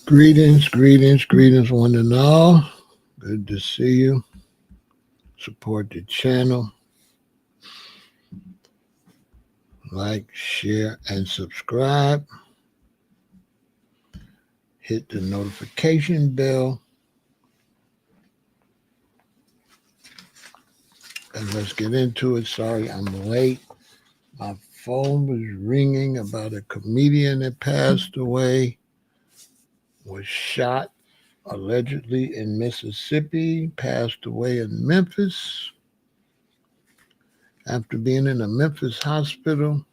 Greetings, one and all. Good to see you. Support the channel. Like, share, and subscribe. Hit the notification bell. And let's get into it. Sorry, I'm late. My phone was ringing about a comedian that passed away, was shot allegedly in Mississippi, passed away in Memphis after being in a Memphis hospital.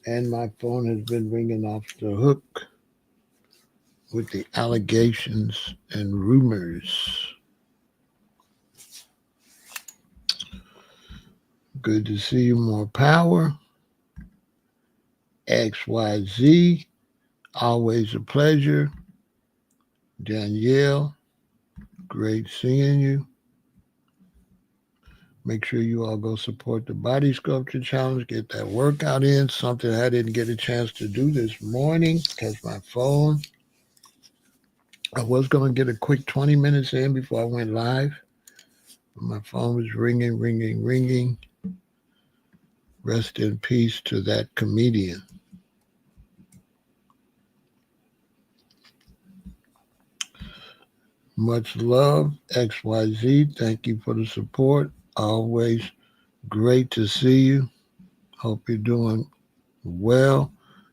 And my phone has been ringing off the hook with the allegations and rumors. Good to see you. More power. XYZ. Always a pleasure. Danielle. Great seeing you. Make sure you all go support the Body Sculpture Challenge. Get that workout in. Something I didn't get a chance to do this morning because my phone. I was going to get a quick 20 minutes in before I went live. My phone was ringing. Rest in peace to that comedian. Much love, XYZ. Thank you for the support. Always great to see you. Hope you're doing well.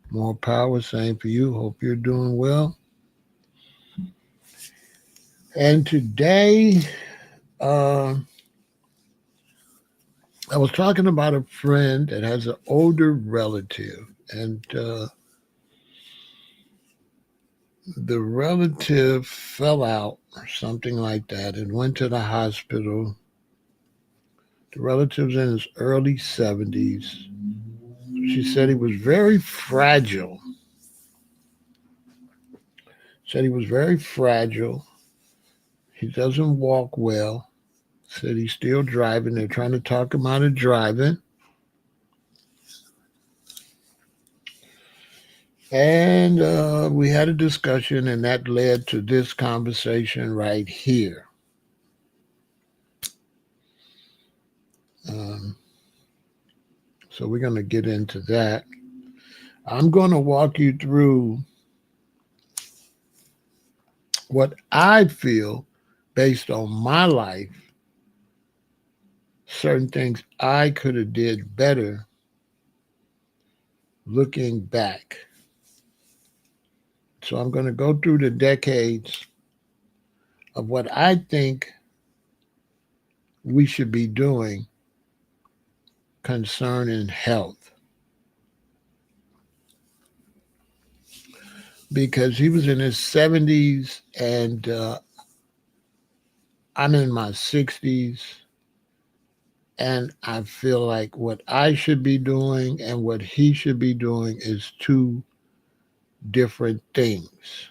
More power, same for you. Hope you're doing well. And today, I was talking about a friend that has an older relative, and the relative fell out or something like that and went to the hospital. The relative's in his early 70s. She said he was very fragile. He doesn't walk well. Said he's still driving. They're trying to talk him out of driving. And we had a discussion, and that led to this conversation right here. So we're going to get into that. I'm going to walk you through what I feel based on my life, certain things I could have did better looking back. So I'm going to go through the decades of what I think we should be doing concerning health. Because he was in his 70s and I'm in my 60s. And I feel like what I should be doing and what he should be doing is two different things.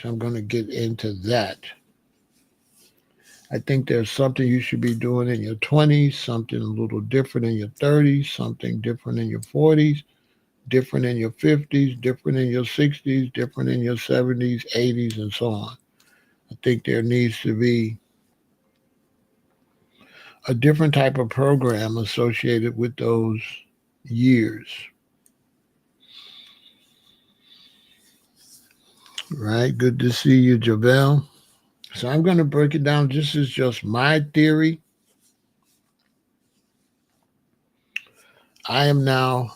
So I'm going to get into that. I think there's something you should be doing in your 20s, something a little different in your 30s, something different in your 40s, different in your 50s, different in your 60s, different in your 70s, 80s, and so on. I think there needs to be a different type of program associated with those years. Right? Good to see you, Javel. So I'm going to break it down. This is just my theory. I am now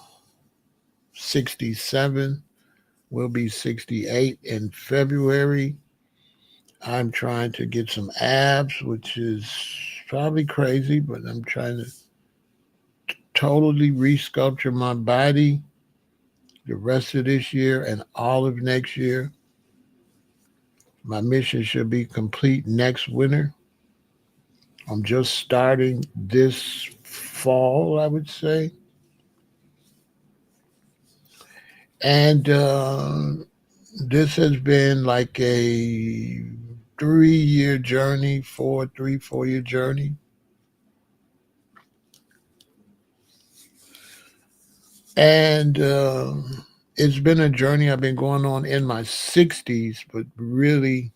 67, will be 68 in February. I'm trying to get some abs, which is probably crazy, but I'm trying to totally resculpture my body the rest of this year and all of next year. My mission should be complete next winter. I'm just starting this fall, I would say. And this has been like a 3-year journey, 4-year journey. And it's been a journey I've been going on in my 60s, but really,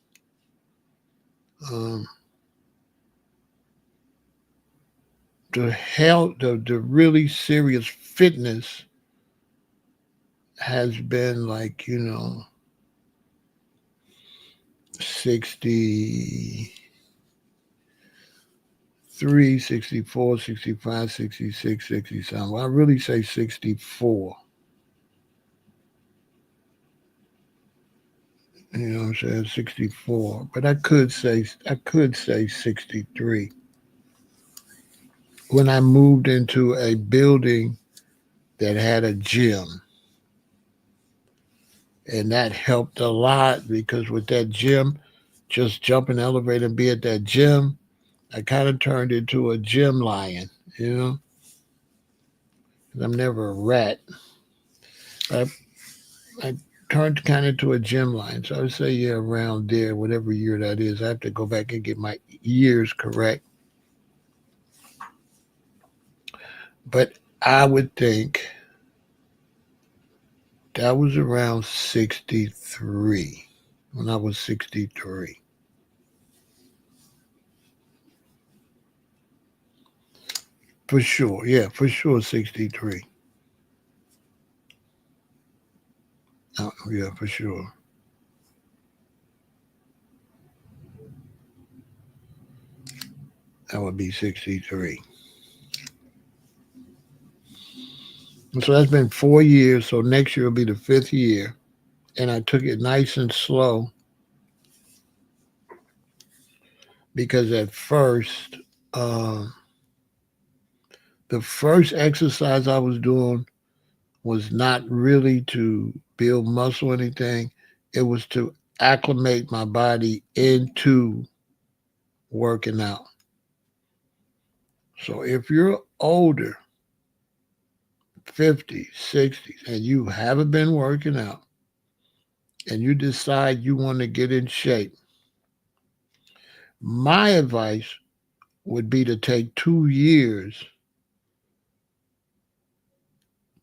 um, the really serious fitness has been like, 63, 64, 65, 66, 67. Well, I really say 64. You know what I'm saying? 64. But I could say 63. When I moved into a building that had a gym, and that helped a lot because with that gym, just jump in the elevator and be at that gym, I kind of turned into a gym lion, you know? 'Cause I'm never a rat. I turned kind of into a gym lion. So I would say, yeah, around there, whatever year that is. I have to go back and get my years correct. But I would think that was around 63, when I was 63. For sure. Yeah, for sure, 63. Yeah, for sure. That would be 63. And so that's been 4 years. So next year will be the fifth year. And I took it nice and slow because at first, uh, the first exercise I was doing was not really to build muscle or anything. It was to acclimate my body into working out. So if you're older, 50s, 60s, and you haven't been working out and you decide you want to get in shape, my advice would be to take 2 years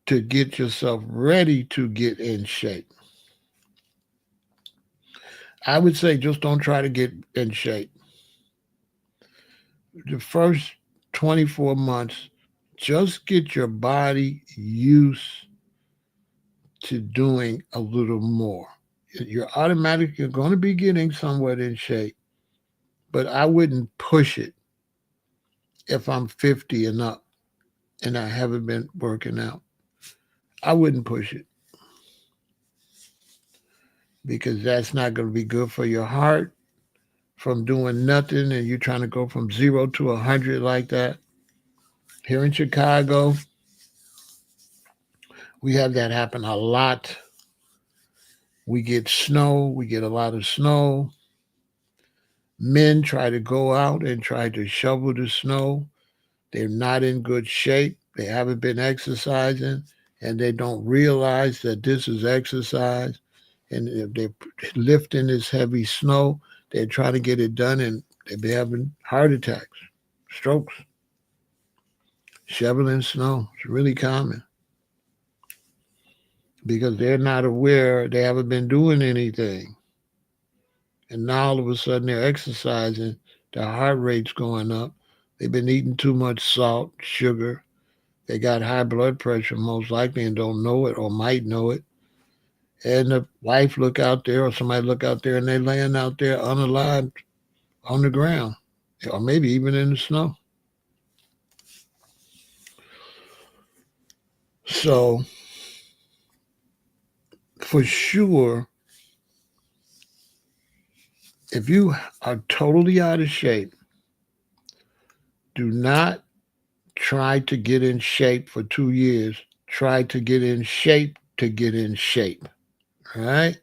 to get yourself ready to get in shape. I would say just don't try to get in shape. The first 24 months, just get your body used to doing a little more. You're automatically going to be getting somewhat in shape, but I wouldn't push it if I'm 50 and up and I haven't been working out. I wouldn't push it because that's not going to be good for your heart from doing nothing and you're trying to go from 0 to 100 like that. Here in Chicago, we have that happen a lot. We get snow, we get a lot of snow. Men try to go out and try to shovel the snow. They're not in good shape. They haven't been exercising and they don't realize that this is exercise. And if they're lifting this heavy snow, they're trying to get it done and they'll be having heart attacks, strokes. Shoveling snow is really common because they're not aware, they haven't been doing anything. And now all of a sudden they're exercising, their heart rate's going up. They've been eating too much salt, sugar. They got high blood pressure most likely and don't know it or might know it. And the wife look out there or somebody look out there and they're laying out there unalive on the ground or maybe even in the snow. So for sure, if you are totally out of shape, do not try to get in shape for 2 years. Try to get in shape to get in shape. All right?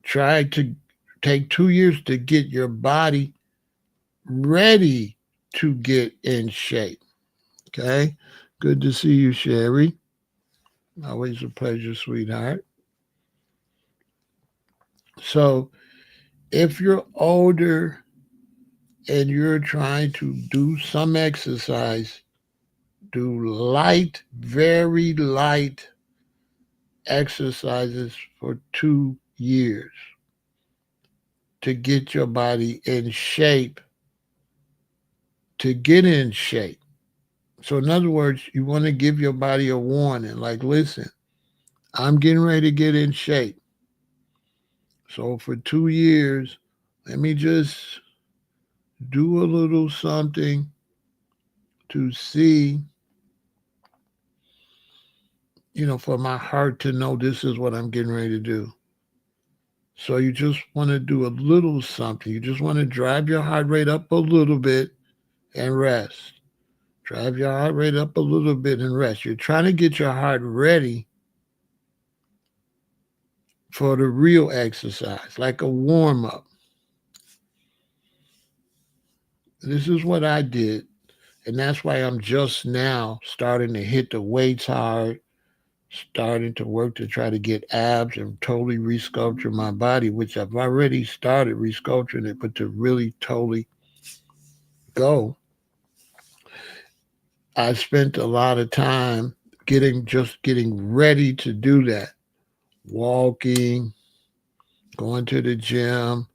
Try to take 2 years to get your body ready to get in shape. Okay? Good to see you, Sherry. Always a pleasure, sweetheart. So, if you're older and you're trying to do some exercise, do light, very light exercises for 2 years to get your body in shape, to get in shape. So, in other words, you want to give your body a warning like, listen, I'm getting ready to get in shape. So, for 2 years, let me just do a little something to see, for my heart to know this is what I'm getting ready to do. So you just want to do a little something. You just want to drive your heart rate up a little bit and rest. Drive your heart rate up a little bit and rest. You're trying to get your heart ready for the real exercise, like a warm up. This is what I did. And that's why I'm just now starting to hit the weights hard, starting to work to try to get abs and totally resculpture my body, which I've already started resculpturing it, but to really totally go, I spent a lot of time getting ready to do that. Walking, going to the gym,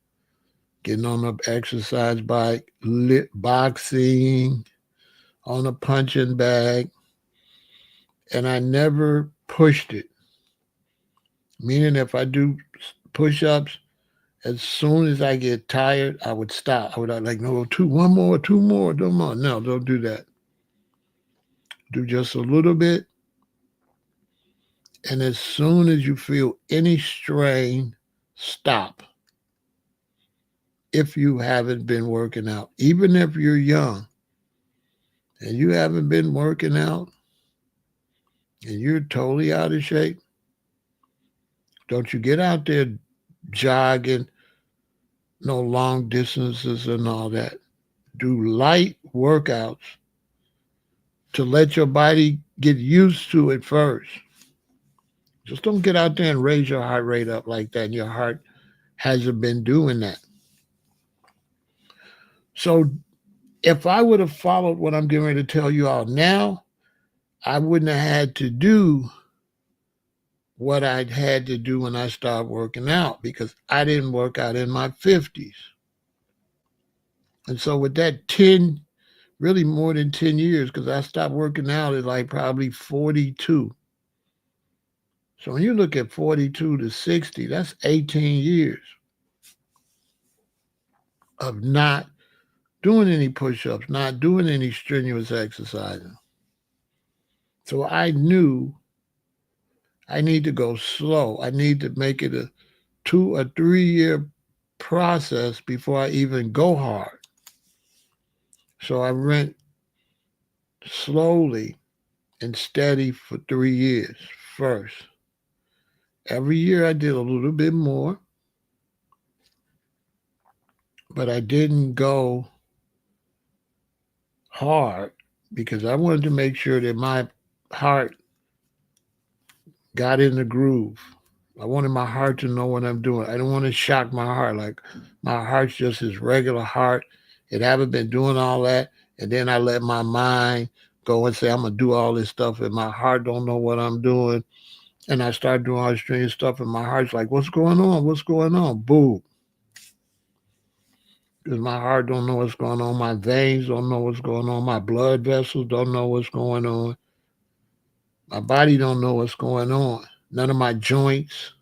getting on the exercise bike, boxing, on a punching bag, and I never pushed it. Meaning, if I do push-ups, as soon as I get tired, I would stop. I would like, no, one more, two more, no more. No, don't do that. Do just a little bit. And as soon as you feel any strain, stop. If you haven't been working out, even if you're young and you haven't been working out and you're totally out of shape, don't you get out there jogging, no long distances and all that. Do light workouts to let your body get used to it first. Just don't get out there and raise your heart rate up like that. Your heart hasn't been doing that. So if I would have followed what I'm getting ready to tell you all now, I wouldn't have had to do what I'd had to do when I started working out because I didn't work out in my 50s. And so with that 10, really more than 10 years, because I stopped working out at like probably 42. So when you look at 42 to 60, that's 18 years of not doing any push-ups, not doing any strenuous exercising. So I knew I need to go slow. I need to make it a 2 or 3 year process before I even go hard. So I went slowly and steady for 3 years first. Every year I did a little bit more, but I didn't go hard because I wanted to make sure that my heart got in the groove. I wanted my heart to know what I'm doing. I don't want to shock my heart. Like my heart's just his regular heart. It haven't been doing all that. And then I let my mind go and say, I'm going to do all this stuff. And my heart don't know what I'm doing. And I start doing all this strange stuff. And my heart's like, what's going on? What's going on? Boom. Because my heart don't know what's going on. My veins don't know what's going on. My blood vessels don't know what's going on. My body don't know what's going on. None of my joints,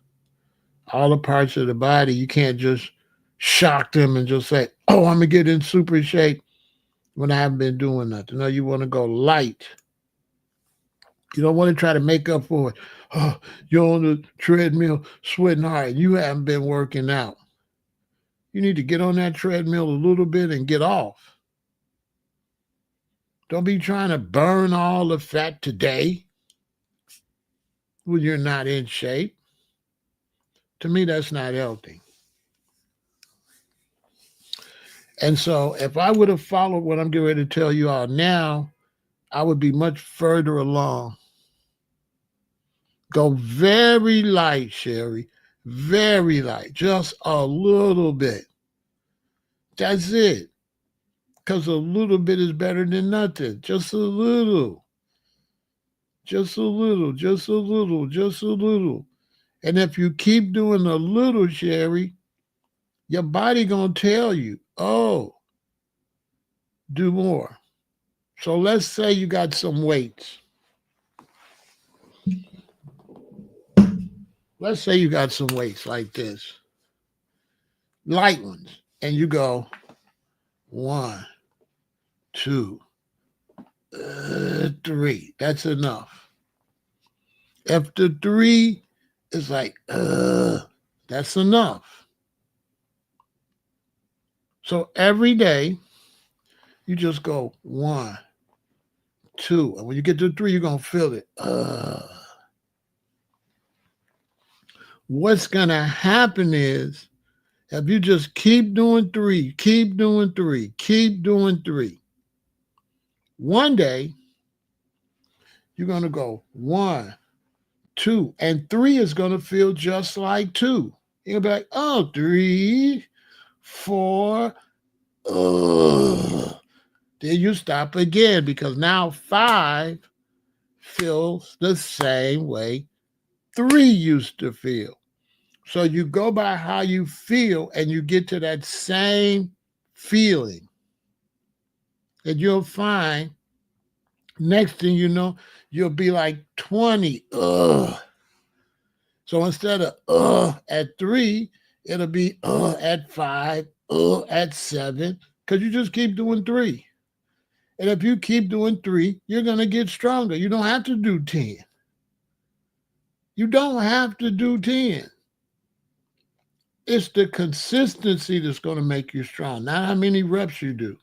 all the parts of the body, you can't just shock them and just say, oh, I'm going to get in super shape when I haven't been doing nothing. No, you want to go light. You don't want to try to make up for it. Oh, you're on the treadmill sweating hard. You haven't been working out. You need to get on that treadmill a little bit and get off. Don't be trying to burn all the fat today when you're not in shape. To me, that's not healthy. And so if I would have followed what I'm getting ready to tell you all now, I would be much further along. Go very light, Sherry. Very light. Just a little bit. That's it. Because a little bit is better than nothing. Just a little. just a little, just a little, just a little. And if you keep doing a little, Sherry, your body gonna tell you, oh, do more. So let's say you got some weights. Let's say you got some weights like this, light ones, and you go 1, 2, 3. That's enough. After 3, it's like, that's enough. So every day, you just go 1, 2. And when you get to 3, you're going to feel it. What's going to happen is, if you just keep doing 3, keep doing 3, keep doing 3, one day, you're going to go 1, 2, and 3 is going to feel just like 2. You're going to be like, oh, 3, 4, ugh. Then you stop again because now 5 feels the same way 3 used to feel. So you go by how you feel and you get to that same feeling. And you'll find next thing you know, you'll be like 20. Ugh. So instead of at 3, it'll be at 5, at 7, because you just keep doing 3. And if you keep doing 3, you're going to get stronger. You don't have to do 10. You don't have to do 10. It's the consistency that's going to make you strong, not how many reps you do.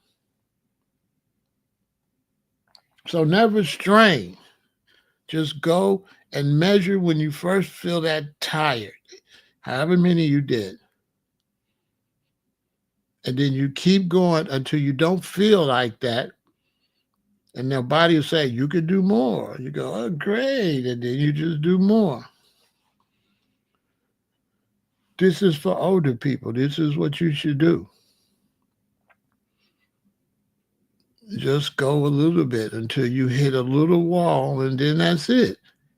So never strain. Just go and measure when you first feel that tired, however many you did. And then you keep going until you don't feel like that. And their body will say, you could do more. You go, oh, great. And then you just do more. This is for older people. This is what you should do. Just go a little bit until you hit a little wall, and then that's it.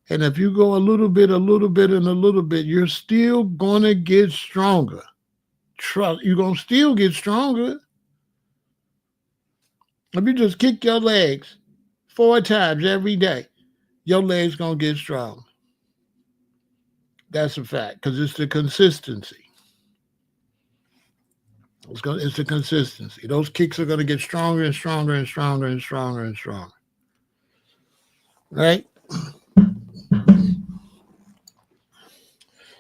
And if you go a little bit, and a little bit, you're still going to get stronger. Trust, you're going to still get stronger. If you just kick your legs 4 times every day, your legs going to get strong. That's a fact, because it's the consistency. It's the consistency. Those kicks are going to get stronger and stronger and stronger and stronger and stronger. Right?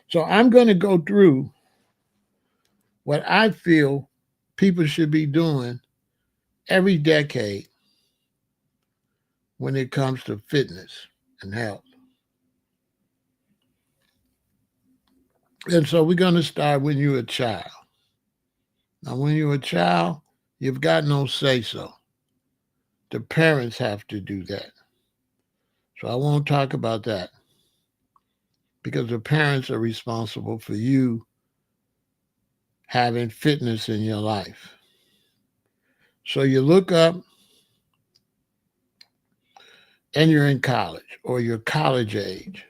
So I'm going to go through what I feel people should be doing every decade when it comes to fitness and health. And so we're going to start when you're a child. Now, when you're a child, you've got no say-so. The parents have to do that. So I won't talk about that because the parents are responsible for you having fitness in your life. So you look up and you're in college or you're college age.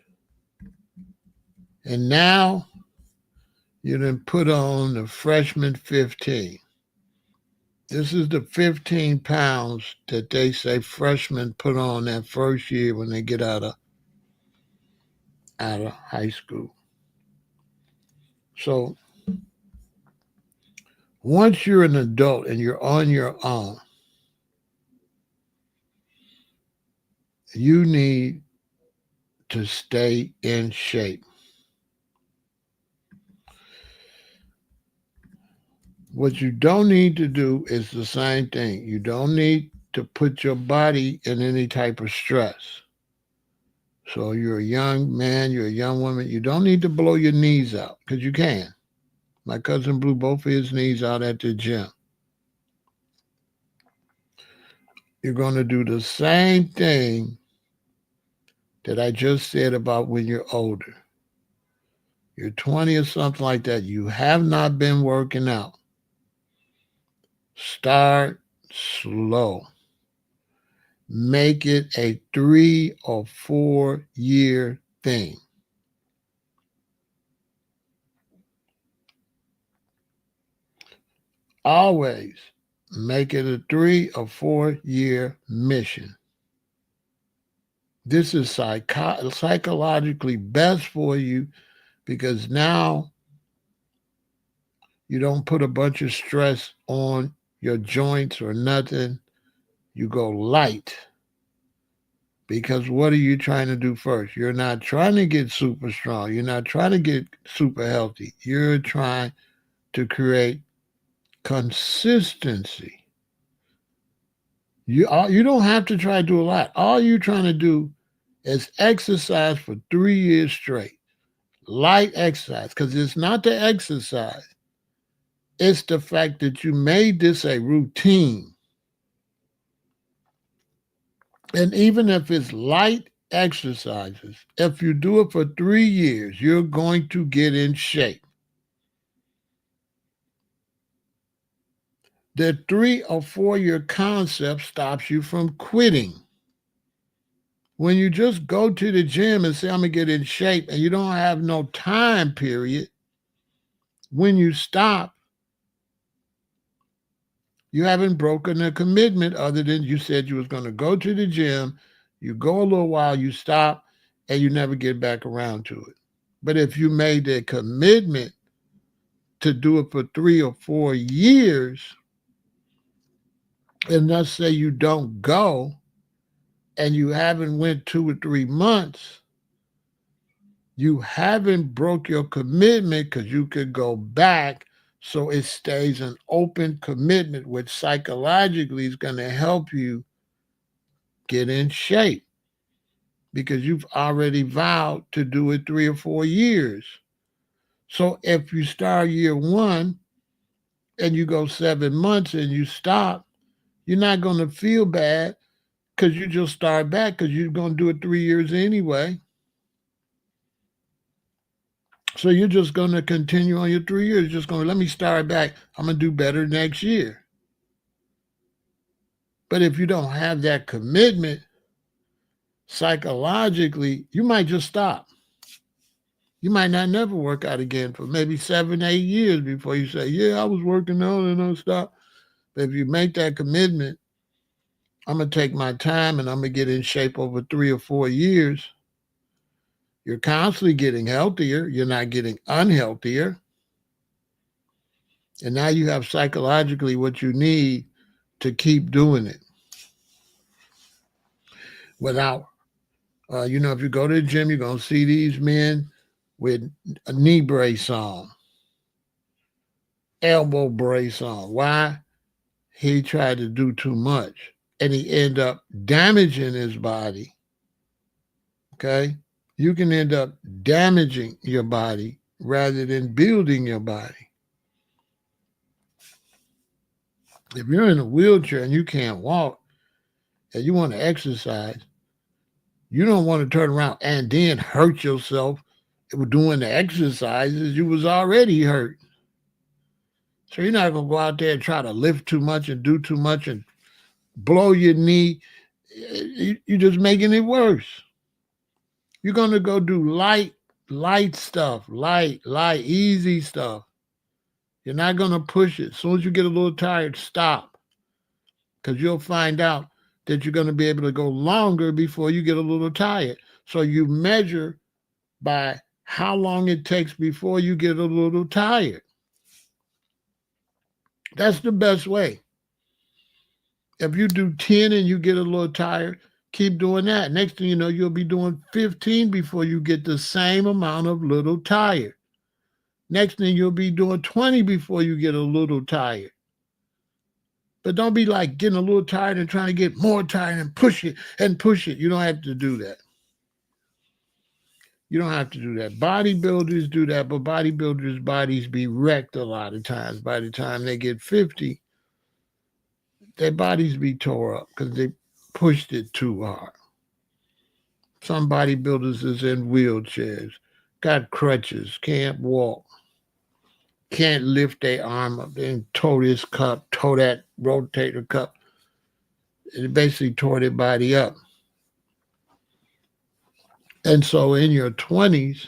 And now you done put on the freshman 15. This is the 15 pounds that they say freshmen put on that first year when they get out of high school. So once you're an adult and you're on your own, you need to stay in shape. What you don't need to do is the same thing. You don't need to put your body in any type of stress. So you're a young man, you're a young woman, you don't need to blow your knees out because you can. My cousin blew both of his knees out at the gym. You're going to do the same thing that I just said about when you're older. You're 20 or something like that. You have not been working out. Start slow. Make it a 3 or 4 year thing. Always make it a 3 or 4 year mission. This is psychologically best for you because now you don't put a bunch of stress on your joints or nothing. You go light. Because what are you trying to do first? You're not trying to get super strong. You're not trying to get super healthy. You're trying to create consistency. You don't have to try to do a lot. All you're trying to do is exercise for 3 years straight. Light exercise, because it's not the exercise. It's the fact that you made this a routine. And even if it's light exercises, if you do it for 3 years, you're going to get in shape. The 3 or 4 year concept stops you from quitting. When you just go to the gym and say, I'm going to get in shape, and you don't have no time period, when you stop, you haven't broken a commitment other than you said you was going to go to the gym, you go a little while, you stop, and you never get back around to it. But if you made a commitment to do it for 3 or 4 years, and let's say you don't go and you haven't went 2 or 3 months, you haven't broke your commitment because you could go back. So it stays an open commitment, which psychologically is going to help you get in shape because you've already vowed to do it 3 or 4 years. So if you start year one and you go 7 months and you stop, you're not going to feel bad because you just start back because you're going to do it 3 years anyway. So you're just going to continue on your 3 years. You're just going to let me start back. I'm going to do better next year. But if you don't have that commitment, psychologically, you might just stop. You might not never work out again for maybe 7, 8 years before you say, yeah, I was working out and I'll stop. But if you make that commitment, I'm going to take my time and I'm going to get in shape over 3 or 4 years. You're constantly getting healthier. You're not getting unhealthier. And now you have psychologically what you need to keep doing it without, if you go to the gym, you're going to see these men with a knee brace on, elbow brace on. Why? He tried to do too much and he ended up damaging his body. Okay? You can end up damaging your body rather than building your body. If you're in a wheelchair and you can't walk and you want to exercise, you don't want to turn around and then hurt yourself doing the exercises. You was already hurt. So you're not going to go out there and try to lift too much and do too much and blow your knee. You're just making it worse. You're going to go do light stuff, light, easy stuff. You're not going to push it. As soon as you get a little tired, stop. Because you'll find out that you're going to be able to go longer before you get a little tired. So you measure by how long it takes before you get a little tired. That's the best way. If you do 10 and you get a little tired, keep doing that. Next thing you know, you'll be doing 15 before you get the same amount of little tired. Next thing you'll be doing 20 before you get a little tired. But don't be like getting a little tired and trying to get more tired and push it and push it. You don't have to do that. You don't have to do that. Bodybuilders do that, but bodybuilders' bodies be wrecked a lot of times. By the time they get 50, their bodies be tore up because they pushed it too hard. Some bodybuilders is in wheelchairs, got crutches, can't walk, can't lift their arm up and tow this cup, tow that rotator cup. It basically tore their body up. And so in your 20s,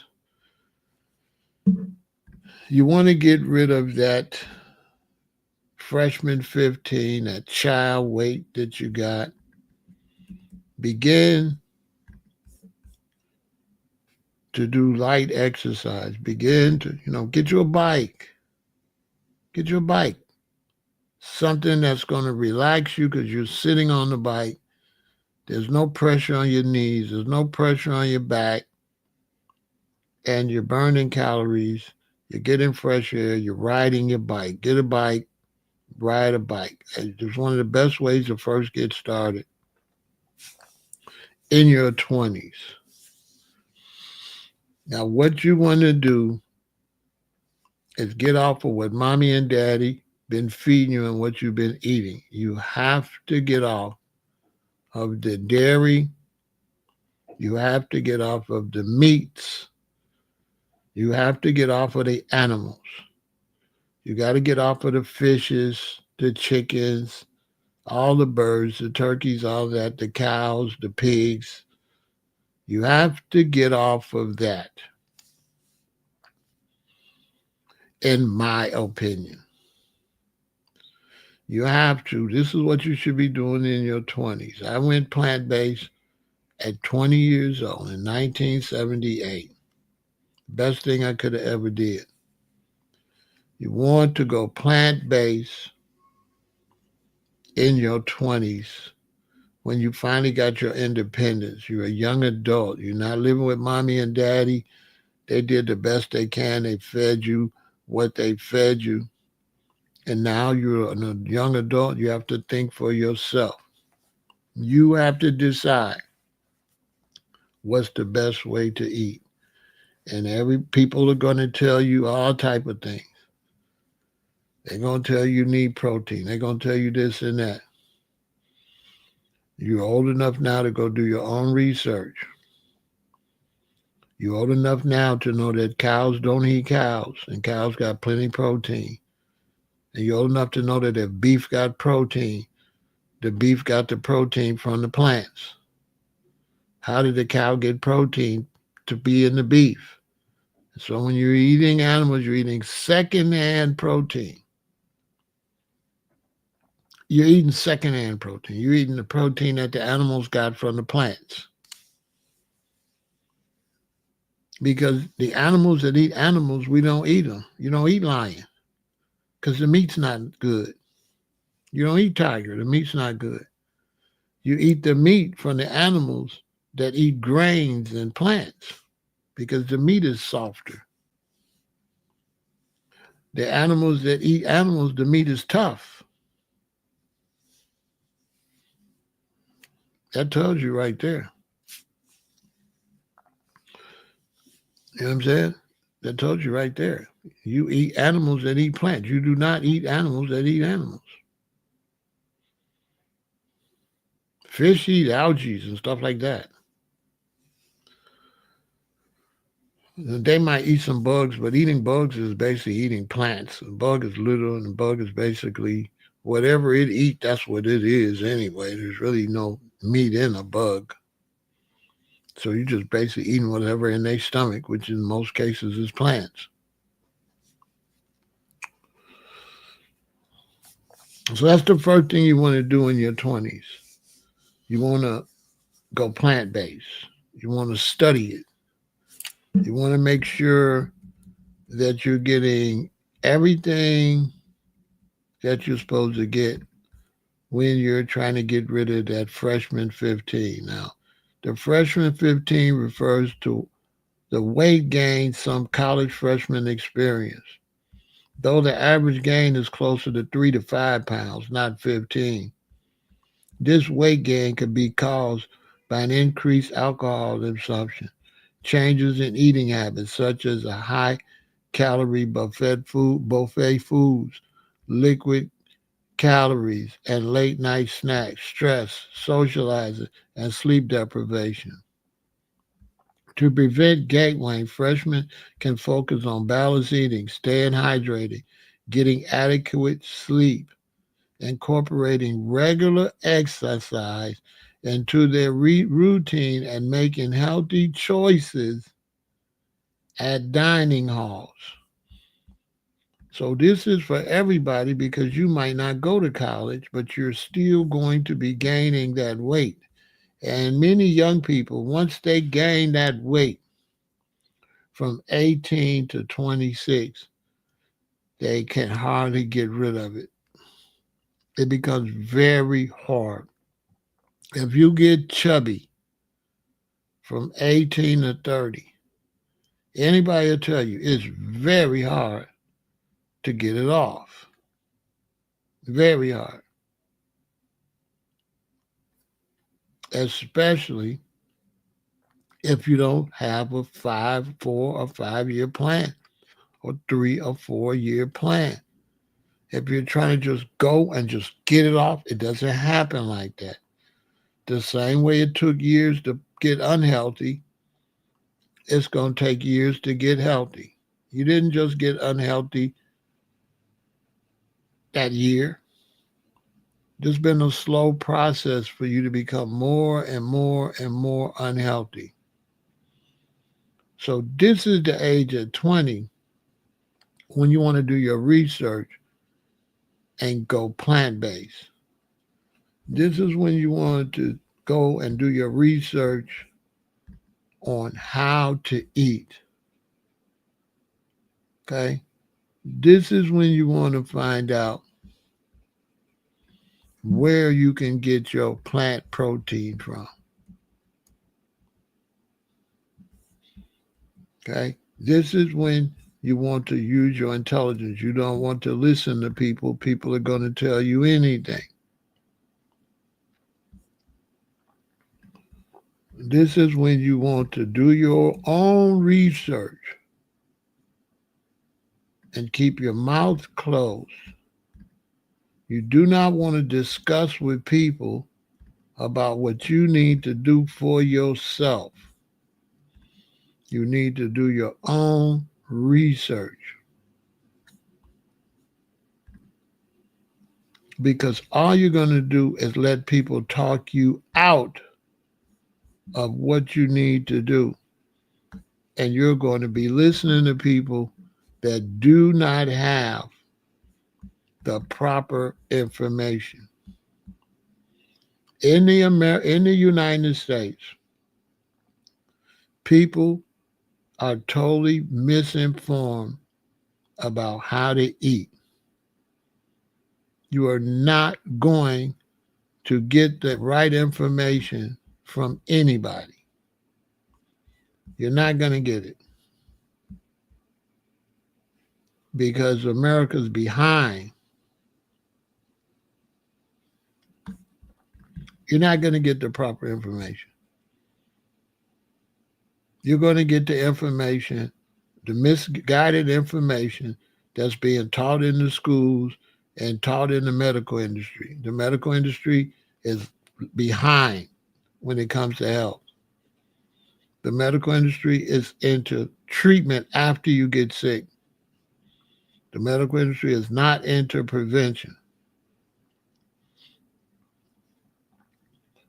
you want to get rid of that freshman 15, that child weight that you got. Begin to do light exercise. Begin to, get you a bike. Get you a bike. Something that's going to relax you because you're sitting on the bike. There's no pressure on your knees. There's no pressure on your back. And you're burning calories. You're getting fresh air. You're riding your bike. Get a bike. Ride a bike. It's one of the best ways to first get started in your 20s. Now, what you want to do is get off of what mommy and daddy been feeding you and what you've been eating. You have to get off of the dairy. You have to get off of the meats. You have to get off of the animals. You got to get off of the fishes, the chickens, all the birds, the turkeys, all that, the cows, the pigs. You have to get off of that, in my opinion. You have to. This is what you should be doing in your 20s. I went plant-based at 20 years old in 1978. Best thing I could have ever did. You want to go plant-based in your 20s when you finally got your independence. You're a young adult. You're not living with mommy and daddy. They did the best they can. They fed you what they fed you. And now you're a young adult. You have to think for yourself. You have to decide what's the best way to eat. And people are going to tell you all type of things. They're going to tell you need protein. They're going to tell you this and that. You're old enough now to go do your own research. You're old enough now to know that cows don't eat cows, and cows got plenty of protein. And you're old enough to know that if beef got protein, the beef got the protein from the plants. How did the cow get protein to be in the beef? So when you're eating animals, you're eating secondhand protein. You're eating secondhand protein. You're eating the protein that the animals got from the plants. Because the animals that eat animals, we don't eat them. You don't eat lion because the meat's not good. You don't eat tiger. The meat's not good. You eat the meat from the animals that eat grains and plants because the meat is softer. The animals that eat animals, the meat is tough. That tells you right there. You know what I'm saying? That tells you right there. You eat animals that eat plants. You do not eat animals that eat animals. Fish eat algae and stuff like that. They might eat some bugs, but eating bugs is basically eating plants. A bug is little, and a bug is basically whatever it eats, that's what it is anyway. There's really no meat in a bug. So you're just basically eating whatever in their stomach, which in most cases is plants. So that's the first thing you want to do in your 20s. You want to go plant-based. You want to study it. You want to make sure that you're getting everything that you're supposed to get when you're trying to get rid of that freshman 15. Now, the freshman 15 refers to the weight gain some college freshmen experience, though the average gain is closer to 3 to 5 pounds, not 15. This weight gain could be caused by an increased alcohol consumption, changes in eating habits such as a high-calorie buffet foods, liquid calories, and late-night snacks, stress, socializing, and sleep deprivation. To prevent gait weight, freshmen can focus on balanced eating, staying hydrated, getting adequate sleep, incorporating regular exercise into their routine and making healthy choices at dining halls. So this is for everybody because you might not go to college, but you're still going to be gaining that weight. And many young people, once they gain that weight from 18 to 26, they can hardly get rid of it. It becomes very hard. If you get chubby from 18 to 30, anybody will tell you it's very hard to get it off. Very hard. Especially if you don't have a 4 or 5 year plan or 3 or 4 year plan. If you're trying to just go and just get it off, it doesn't happen like that. The same way it took years to get unhealthy, it's going to take years to get healthy. You didn't just get unhealthy that year. There's been a slow process for you to become more and more and more unhealthy. So this is the age at 20 when you want to do your research and go plant-based. This is when you want to go and do your research on how to eat. Okay? This is when you want to find out where you can get your plant protein from. Okay? This is when you want to use your intelligence. You don't want to listen to people. People are going to tell you anything. This is when you want to do your own research and keep your mouth closed. You do not want to discuss with people about what you need to do for yourself. You need to do your own research. Because all you're going to do is let people talk you out of what you need to do. And you're going to be listening to people that do not have the proper information. In the United States, people are totally misinformed about how to eat. You are not going to get the right information from anybody. You're not going to get it because America's behind. You're not going to get the proper information. You're going to get the information, the misguided information that's being taught in the schools and taught in the medical industry. The medical industry is behind when it comes to health. The medical industry is into treatment after you get sick. The medical industry is not into prevention.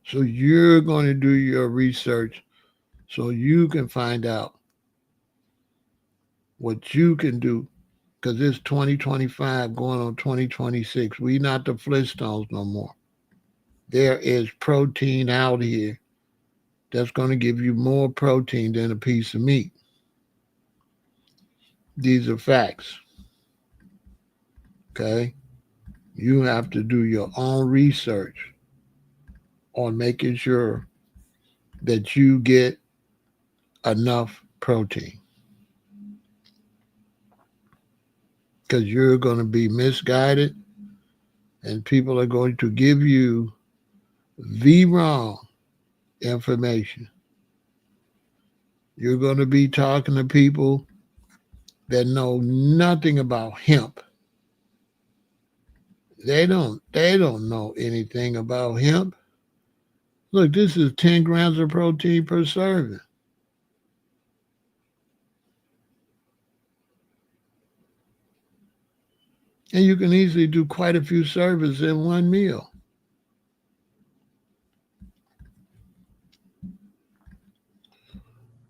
So you're going to do your research so you can find out what you can do because it's 2025 going on 2026. We not the Flintstones no more. There is protein out here that's going to give you more protein than a piece of meat. These are facts. Okay? You have to do your own research on making sure that you get enough protein. Because you're going to be misguided and people are going to give you the wrong information. You're going to be talking to people that know nothing about hemp. They don't know anything about hemp. Look, this is 10 grams of protein per serving. And you can easily do quite a few servings in one meal.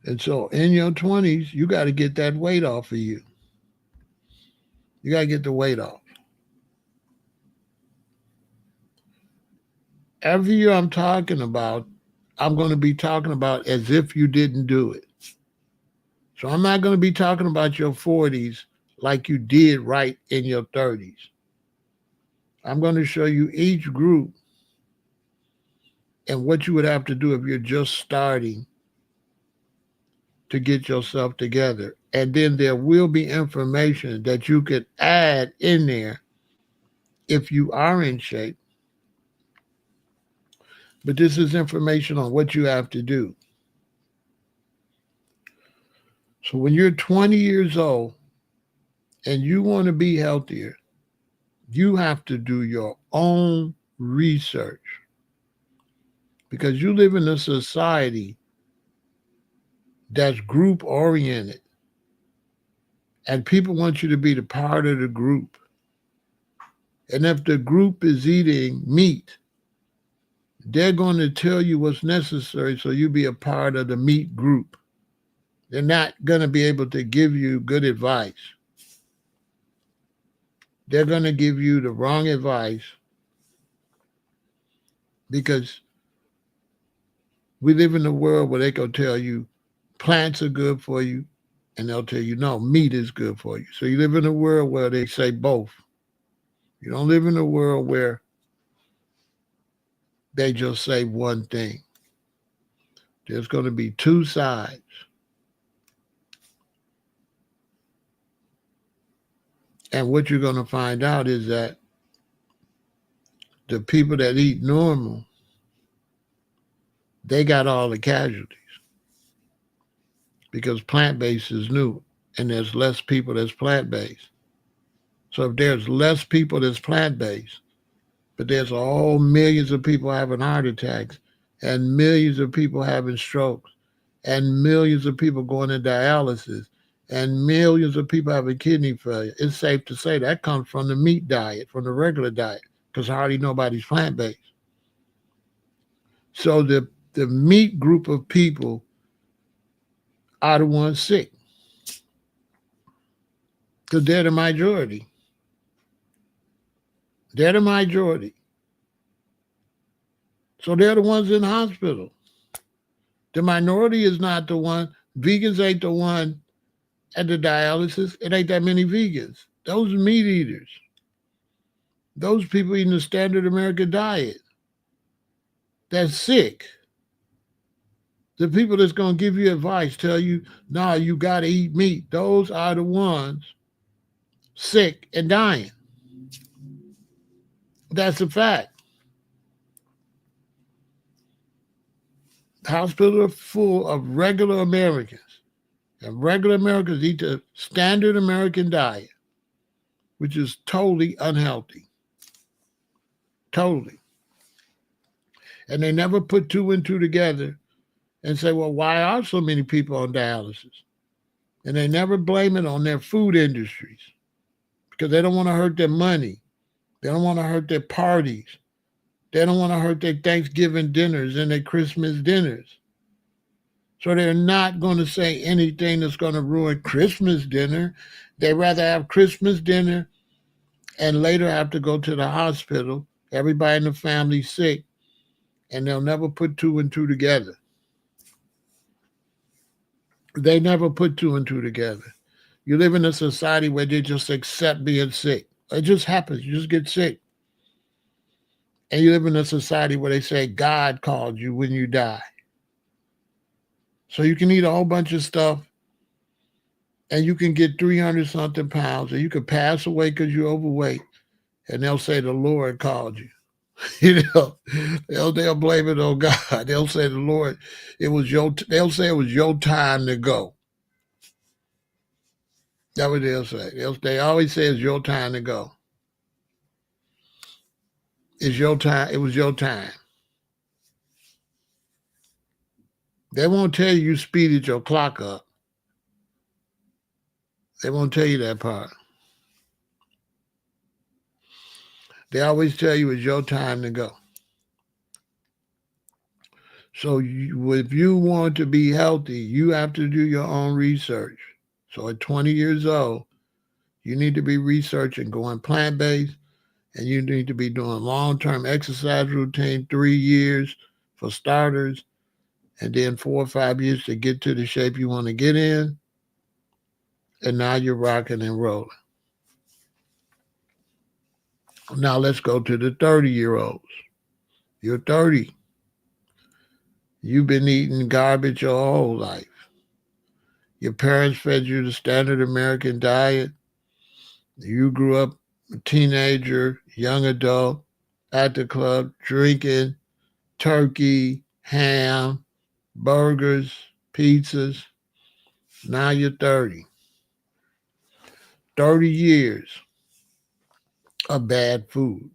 And so in your 20s, you got to get that weight off of you. You got to get the weight off. Every year I'm going to be talking about as if you didn't do it. So I'm not going to be talking about your 40s like you did right in your 30s. I'm going to show you each group and what you would have to do if you're just starting to get yourself together. And then there will be information that you could add in there if you are in shape. But this is information on what you have to do. So when you're 20 years old and you want to be healthier, you have to do your own research because you live in a society that's group oriented and people want you to be the part of the group. And if the group is eating meat, they're going to tell you what's necessary so you be a part of the meat group. They're not going to be able to give you good advice. They're going to give you the wrong advice because we live in a world where they can tell you plants are good for you and they'll tell you, no, meat is good for you. So you live in a world where they say both. You don't live in a world where they just say one thing. There's going to be two sides. And what you're going to find out is that the people that eat normal, they got all the casualties because plant-based is new and there's less people that's plant-based. So if there's less people that's plant-based, but there's all millions of people having heart attacks and millions of people having strokes and millions of people going to dialysis and millions of people having kidney failure, it's safe to say that comes from the meat diet, from the regular diet, because hardly nobody's plant-based. So the meat group of people are the ones sick because they're the majority. They're the majority. So they're the ones in the hospital. The minority is not the one. Vegans ain't the one at the dialysis. It ain't that many vegans. Those are meat eaters. Those people eating the standard American diet. That's sick. The people that's going to give you advice, tell you, no, you got to eat meat. Those are the ones sick and dying. That's a fact. Hospitals are full of regular Americans. And regular Americans eat the standard American diet, which is totally unhealthy. Totally. And they never put two and two together and say, well, why are so many people on dialysis? And they never blame it on their food industries because they don't want to hurt their money. They don't want to hurt their parties. They don't want to hurt their Thanksgiving dinners and their Christmas dinners. So they're not going to say anything that's going to ruin Christmas dinner. They'd rather have Christmas dinner and later have to go to the hospital. Everybody in the family sick, and they'll never put two and two together. They never put two and two together. You live in a society where they just accept being sick. It just happens. You just get sick. And you live in a society where they say God called you when you die. So you can eat a whole bunch of stuff and you can get 300 something pounds, or you could pass away because you're overweight, and they'll say the Lord called you. They'll blame it on God. They'll say the Lord, they'll say it was your time to go. That's what they'll say. They always say it's your time to go. It's your time. It was your time. They won't tell you speeded your clock up. They won't tell you that part. They always tell you it's your time to go. So if you want to be healthy, you have to do your own research. So at 20 years old, you need to be researching going plant-based, and you need to be doing long-term exercise routine, 3 years for starters, and then 4 or 5 years to get to the shape you want to get in. And now you're rocking and rolling. Now let's go to the 30-year-olds. You're 30. You've been eating garbage your whole life. Your parents fed you the standard American diet. You grew up a teenager, young adult, at the club, drinking turkey, ham, burgers, pizzas. Now you're 30. 30 years of bad food.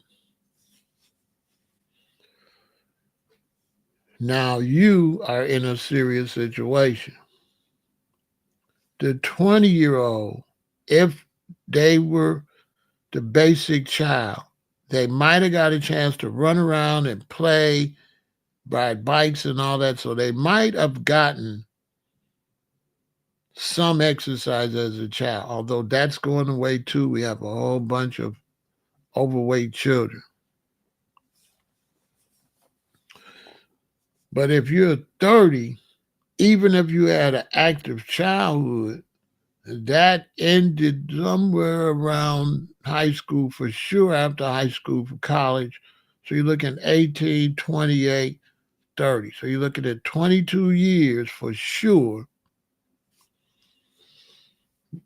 Now you are in a serious situation. The 20-year-old, if they were the basic child, they might have got a chance to run around and play, ride bikes and all that. So they might have gotten some exercise as a child, although that's going away too. We have a whole bunch of overweight children. But if you're 30, even if you had an active childhood, that ended somewhere around high school for sure, after high school for college. So you're looking 18, 28, 30. So you're looking at 22 years for sure.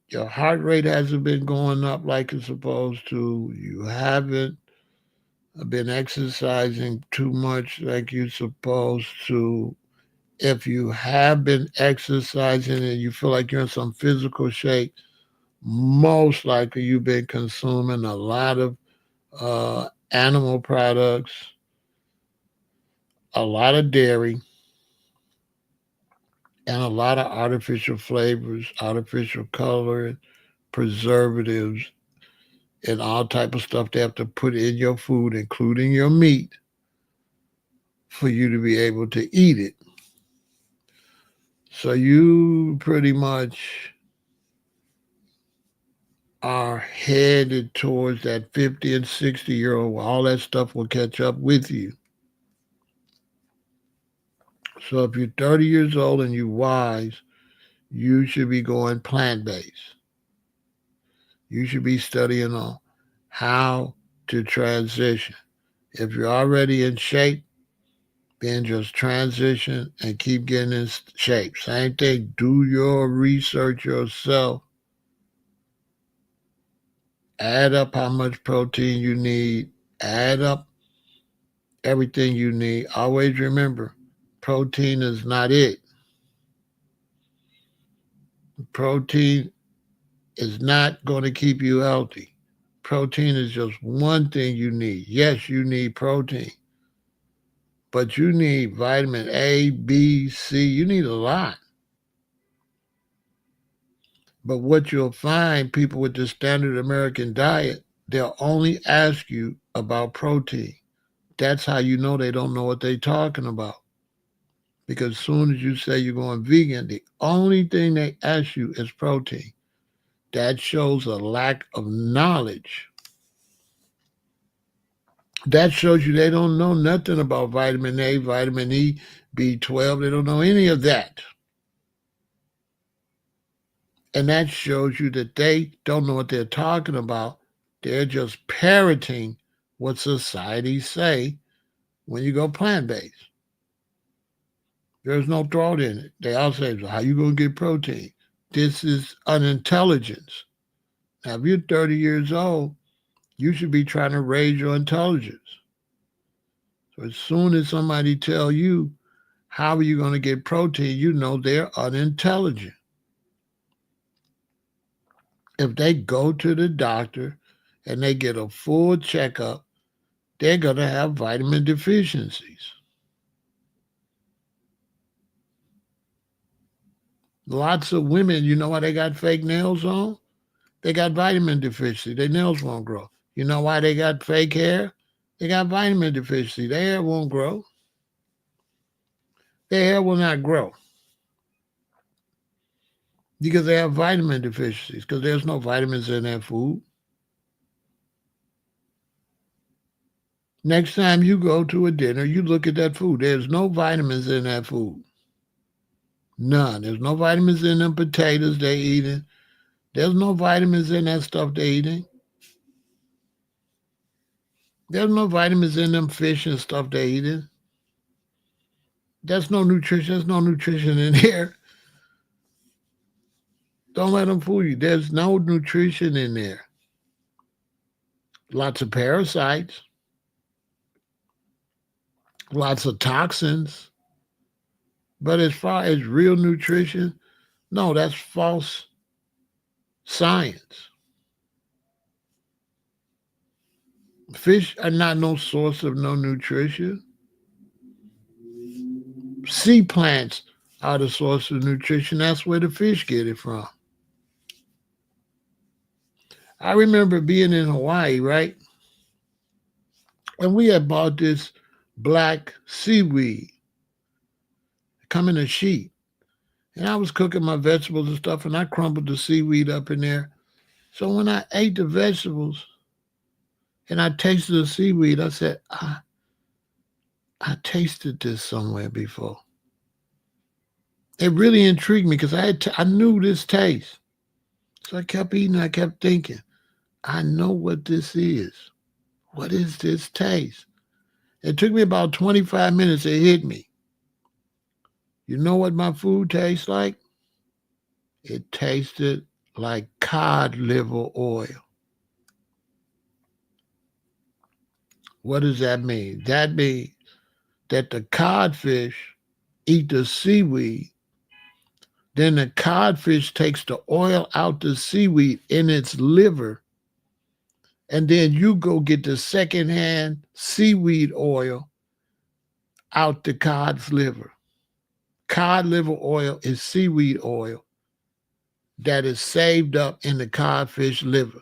Your heart rate hasn't been going up like it's supposed to. You haven't been exercising too much like you're supposed to. If you have been exercising and you feel like you're in some physical shape, most likely you've been consuming a lot of animal products, a lot of dairy, and a lot of artificial flavors, artificial color, preservatives, and all type of stuff they have to put in your food, including your meat, for you to be able to eat it. So you pretty much are headed towards that 50 and 60-year-old where all that stuff will catch up with you. So if you're 30 years old and you're wise, you should be going plant-based. You should be studying on how to transition. If you're already in shape, then just transition and keep getting in shape. Same thing, do your research yourself. Add up how much protein you need. Add up everything you need. Always remember, protein is not it. Protein is not going to keep you healthy. Protein is just one thing you need. Yes, you need protein, but you need vitamin A, B, C. You need a lot. But what you'll find, people with the standard American diet, they'll only ask you about protein. That's how you know they don't know what they're talking about. Because as soon as you say you're going vegan, the only thing they ask you is protein. That shows a lack of knowledge. That shows you they don't know nothing about vitamin A, vitamin E, B12. They don't know any of that. And that shows you that they don't know what they're talking about. They're just parroting what society say when you go plant-based. There's no thought in it. They all say, so how you going to get protein? This is unintelligence. Now, if you're 30 years old, you should be trying to raise your intelligence. So as soon as somebody tell you, how are you going to get protein, you know they're unintelligent. If they go to the doctor and they get a full checkup, they're going to have vitamin deficiencies. Lots of women, you know why they got fake nails on? They got vitamin deficiency. Their nails won't grow. You know why they got fake hair? They got vitamin deficiency. Their hair won't grow. Their hair will not grow because they have vitamin deficiencies because there's no vitamins in their food. Next time you go to a dinner, you look at that food. There's no vitamins in that food. None. There's no vitamins in them potatoes they're eating. There's no vitamins in that stuff they're eating. There's no vitamins in them fish and stuff they're eating. There's no nutrition. There's no nutrition in there. Don't let them fool you. There's no nutrition in there. Lots of parasites. Lots of toxins. But as far as real nutrition, no, that's false science. Fish are not no source of no nutrition. Sea plants are the source of nutrition. That's where the fish get it from. I remember being in Hawaii, right? And we had bought this black seaweed come in a sheet. And I was cooking my vegetables and stuff, and I crumbled the seaweed up in there. So when I ate the vegetables and I tasted the seaweed, I said, I tasted this somewhere before. It really intrigued me because I knew this taste. So I kept eating, I kept thinking, I know what this is. What is this taste? It took me about 25 minutes. It hit me. You know what my food tastes like? It tasted like cod liver oil. What does that mean? That means that the codfish eat the seaweed. Then the codfish takes the oil out the seaweed in its liver. And then you go get the secondhand seaweed oil out the cod's liver. Cod liver oil is seaweed oil that is saved up in the codfish liver.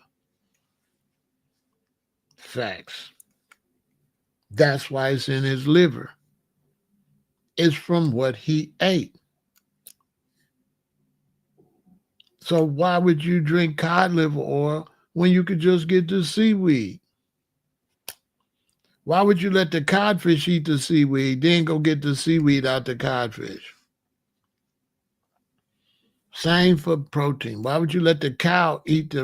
Facts. That's why it's in his liver. It's from what he ate. So why would you drink cod liver oil when you could just get the seaweed? Why would you let the codfish eat the seaweed, then go get the seaweed out the codfish? Same for protein. Why would you let the cow eat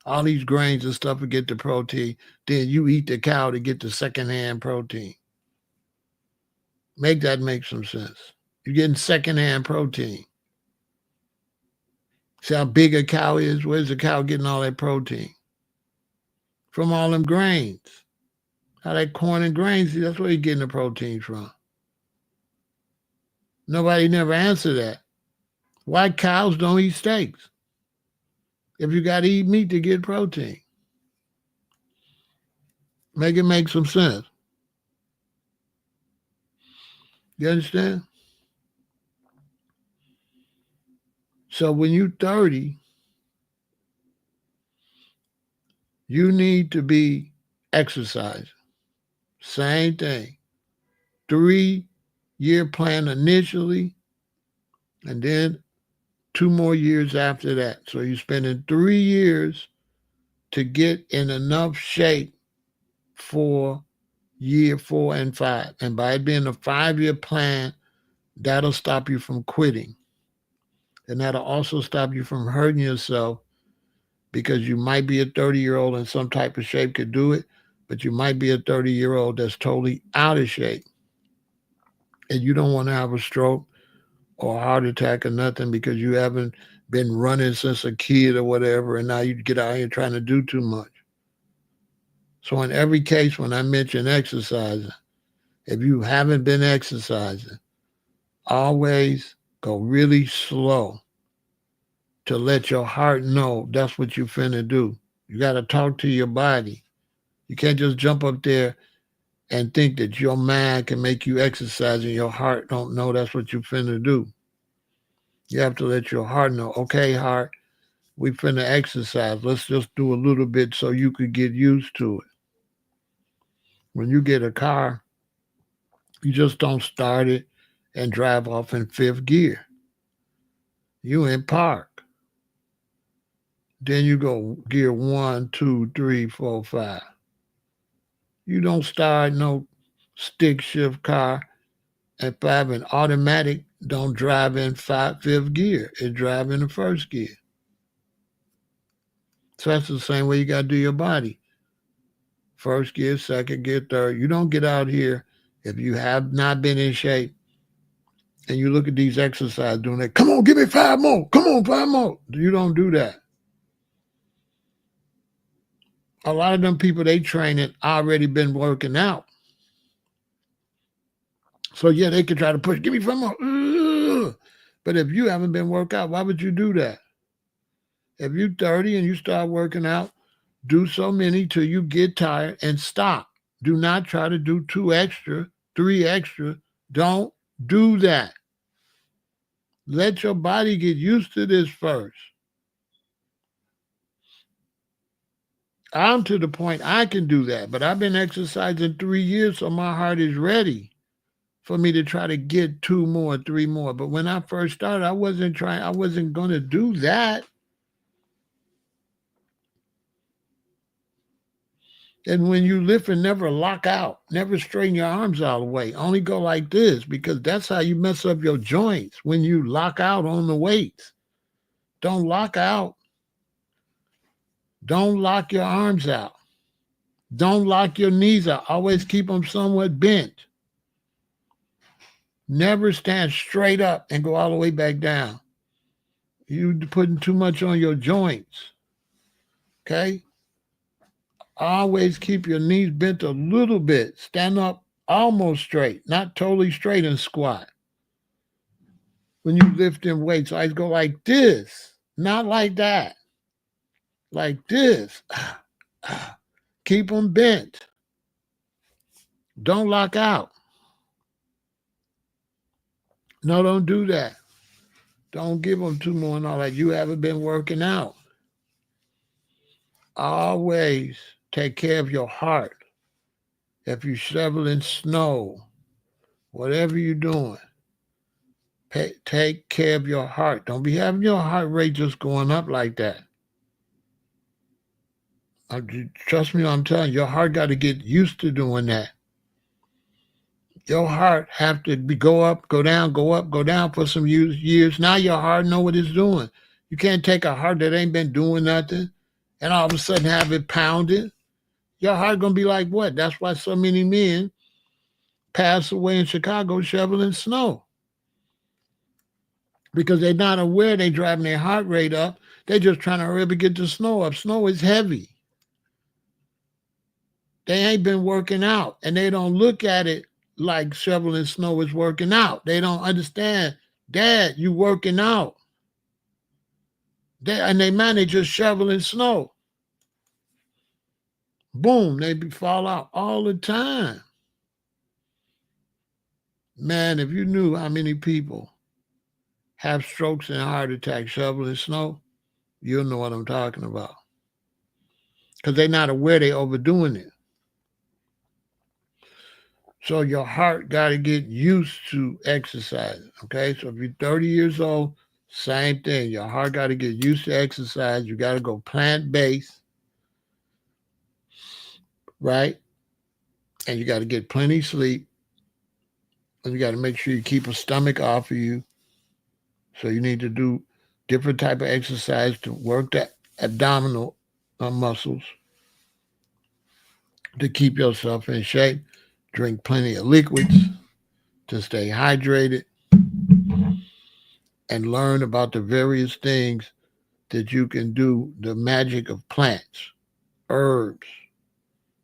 all these grains and stuff and get the protein, then you eat the cow to get the secondhand protein? Make that make some sense. You're getting secondhand protein. See how big a cow is? Where's the cow getting all that protein? From all them grains. How that corn and grains, that's where you're getting the protein from. Nobody never answered that. Why cows don't eat steaks? If you got to eat meat to get protein. Make it make some sense. You understand? So when you're 30, you need to be exercising. Same thing. 3-year plan initially, and then 2 more years after that. So you're spending 3 years to get in enough shape for year 4 and 5. And by it being a 5-year plan, that'll stop you from quitting. And that'll also stop you from hurting yourself because you might be a 30-year-old in some type of shape, could do it, but you might be a 30-year-old that's totally out of shape. And you don't want to have a stroke or a heart attack or nothing because you haven't been running since a kid or whatever, and now you get out here trying to do too much. So in every case, when I mention exercising, if you haven't been exercising, always go really slow to let your heart know that's what you're finna do. You got to talk to your body. You can't just jump up there and think that your mind can make you exercise and your heart don't know that's what you're finna do. You have to let your heart know, okay, heart, We finna exercise. Let's just do a little bit so you could get used to it. When you get a car, you just don't start it and drive off in fifth gear. You in park. Then you go gear one, two, three, four, five. You don't start no stick shift car at five, and automatic don't drive in fifth gear. It drive in the first gear. So that's the same way you got to do your body. First gear, second gear, third. You don't get out here if you have not been in shape and you look at these exercises doing that. Come on, give me five more. Come on, five more. You don't do that. A lot of them people they train it already been working out. So yeah, they can try to push. Give me five more. Ugh. But if you haven't been worked out, why would you do that? If you're 30 and you start working out, do so many till you get tired and stop. Do not try to do two extra, three extra. Don't do that. Let your body get used to this first. I'm to the point I can do that, but I've been exercising 3 years, so my heart is ready for me to try to get two more, three more. But when I first started, I wasn't going to do that. And when you lift and never lock out, never straighten your arms all the way, only go like this, because that's how you mess up your joints when you lock out on the weights. Don't lock out. Don't lock your arms out. Don't lock your knees out. Always keep them somewhat bent. Never stand straight up and go all the way back down. You're putting too much on your joints. Okay? Always keep your knees bent a little bit. Stand up almost straight, not totally straight and squat. When you lift in weights, I go like this, not like that. Like this. Keep them bent. Don't lock out. No, don't do that. Don't give them two more and all that. You haven't been working out. Always take care of your heart. If you're shoveling snow, whatever you're doing, take care of your heart. Don't be having your heart rate just going up like that. Trust me, I'm telling you, your heart got to get used to doing that. Your heart have to go up, go down, go up, go down for some years. Now your heart know what it's doing. You can't take a heart that ain't been doing nothing and all of a sudden have it pounded. Your heart going to be like what? That's why so many men pass away in Chicago shoveling snow. Because they're not aware they're driving their heart rate up. They're just trying to hurry up and get the snow up. Snow is heavy. They ain't been working out, and they don't look at it like shoveling snow is working out. They don't understand, Dad, you working out. And they man, they just shoveling snow. Boom, they fall out all the time. Man, if you knew how many people have strokes and heart attacks shoveling snow, you'll know what I'm talking about. Because they're not aware they're overdoing it. So your heart got to get used to exercise, okay? So if you're 30 years old, same thing. Your heart got to get used to exercise. You got to go plant-based, right? And you got to get plenty of sleep. And you got to make sure you keep a stomach off of you. So you need to do different type of exercise to work the abdominal muscles to keep yourself in shape. Drink plenty of liquids to stay hydrated. And learn about the various things that you can do, the magic of plants, herbs,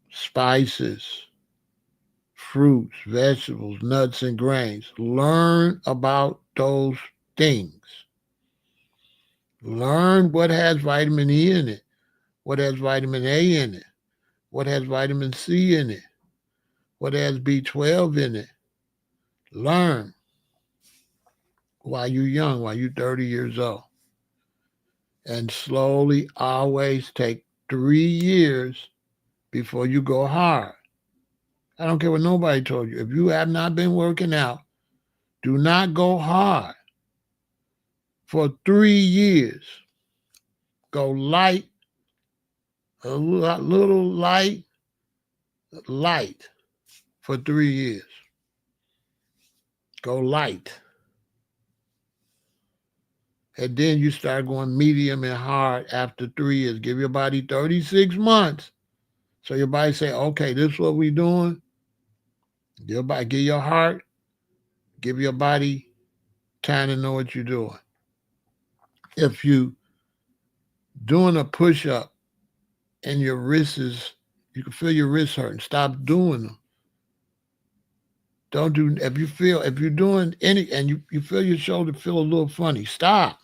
spices, fruits, vegetables, nuts, and grains. Learn about those things. Learn what has vitamin E in it, what has vitamin A in it, what has vitamin C in it, what has B12 in it. Learn while you're young, while you're 30 years old. And slowly always take 3 years before you go hard. I don't care what nobody told you. If you have not been working out, do not go hard for 3 years. Go light, a little light, light for 3 years. Go light. And then you start going medium and hard after 3 years. Give your body 36 months. So your body say, okay, this is what we doing. Your body, give your heart, give your body time to know what you're doing. If you doing a push-up and your wrist is, you can feel your wrist hurting, stop doing them. Don't do, if you're doing any, and you feel your shoulder feel a little funny, stop.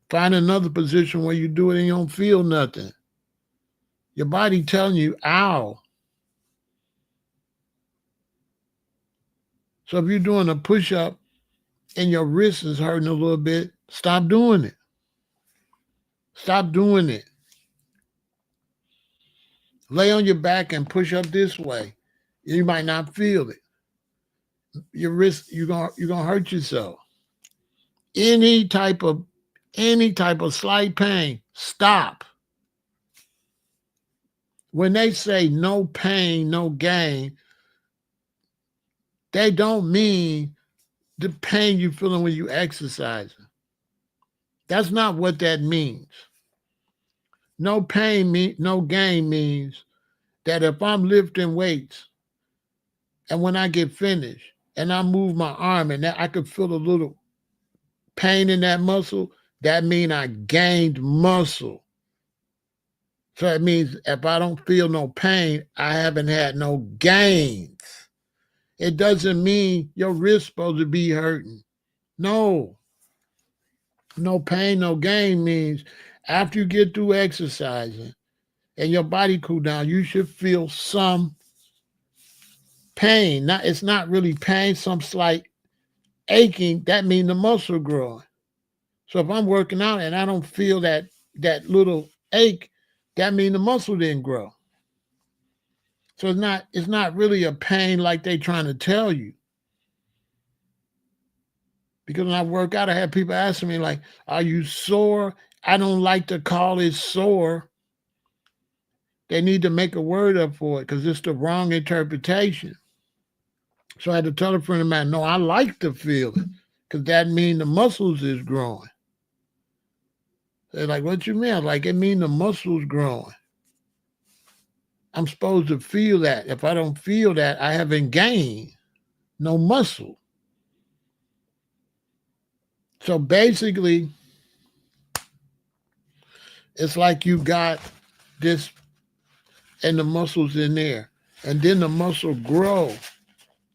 Find another position where you do it and you don't feel nothing. Your body telling you, ow. So if you're doing a push-up and your wrist is hurting a little bit, stop doing it. Stop doing it. Lay on your back and push up this way. You might not feel it. Your wrist, you're gonna hurt yourself. Any type of slight pain, stop. When they say no pain, no gain, they don't mean the pain you're feeling when you exercising. That's not what that means. No pain, no gain means that if I'm lifting weights and when I get finished and I move my arm and I could feel a little pain in that muscle, that means I gained muscle. So it means if I don't feel no pain, I haven't had no gains. It doesn't mean your wrist supposed to be hurting. No. No pain, no gain means after you get through exercising and your body cool down, you should feel some pain. It's not really pain, some slight aching. That means the muscle growing. So if I'm working out and I don't feel that little ache, that means the muscle didn't grow. So it's not really a pain like they trying to tell you. Because when I work out, I have people asking me like, are you sore? I don't like to call it sore. They need to make a word up for it because it's the wrong interpretation. So I had to tell a friend of mine, no, I like to feel it because that means the muscles is growing. They're like, what you mean? I was like, it means the muscles growing. I'm supposed to feel that. If I don't feel that, I haven't gained no muscle. So basically, it's like you got this and the muscles in there. And then the muscle grow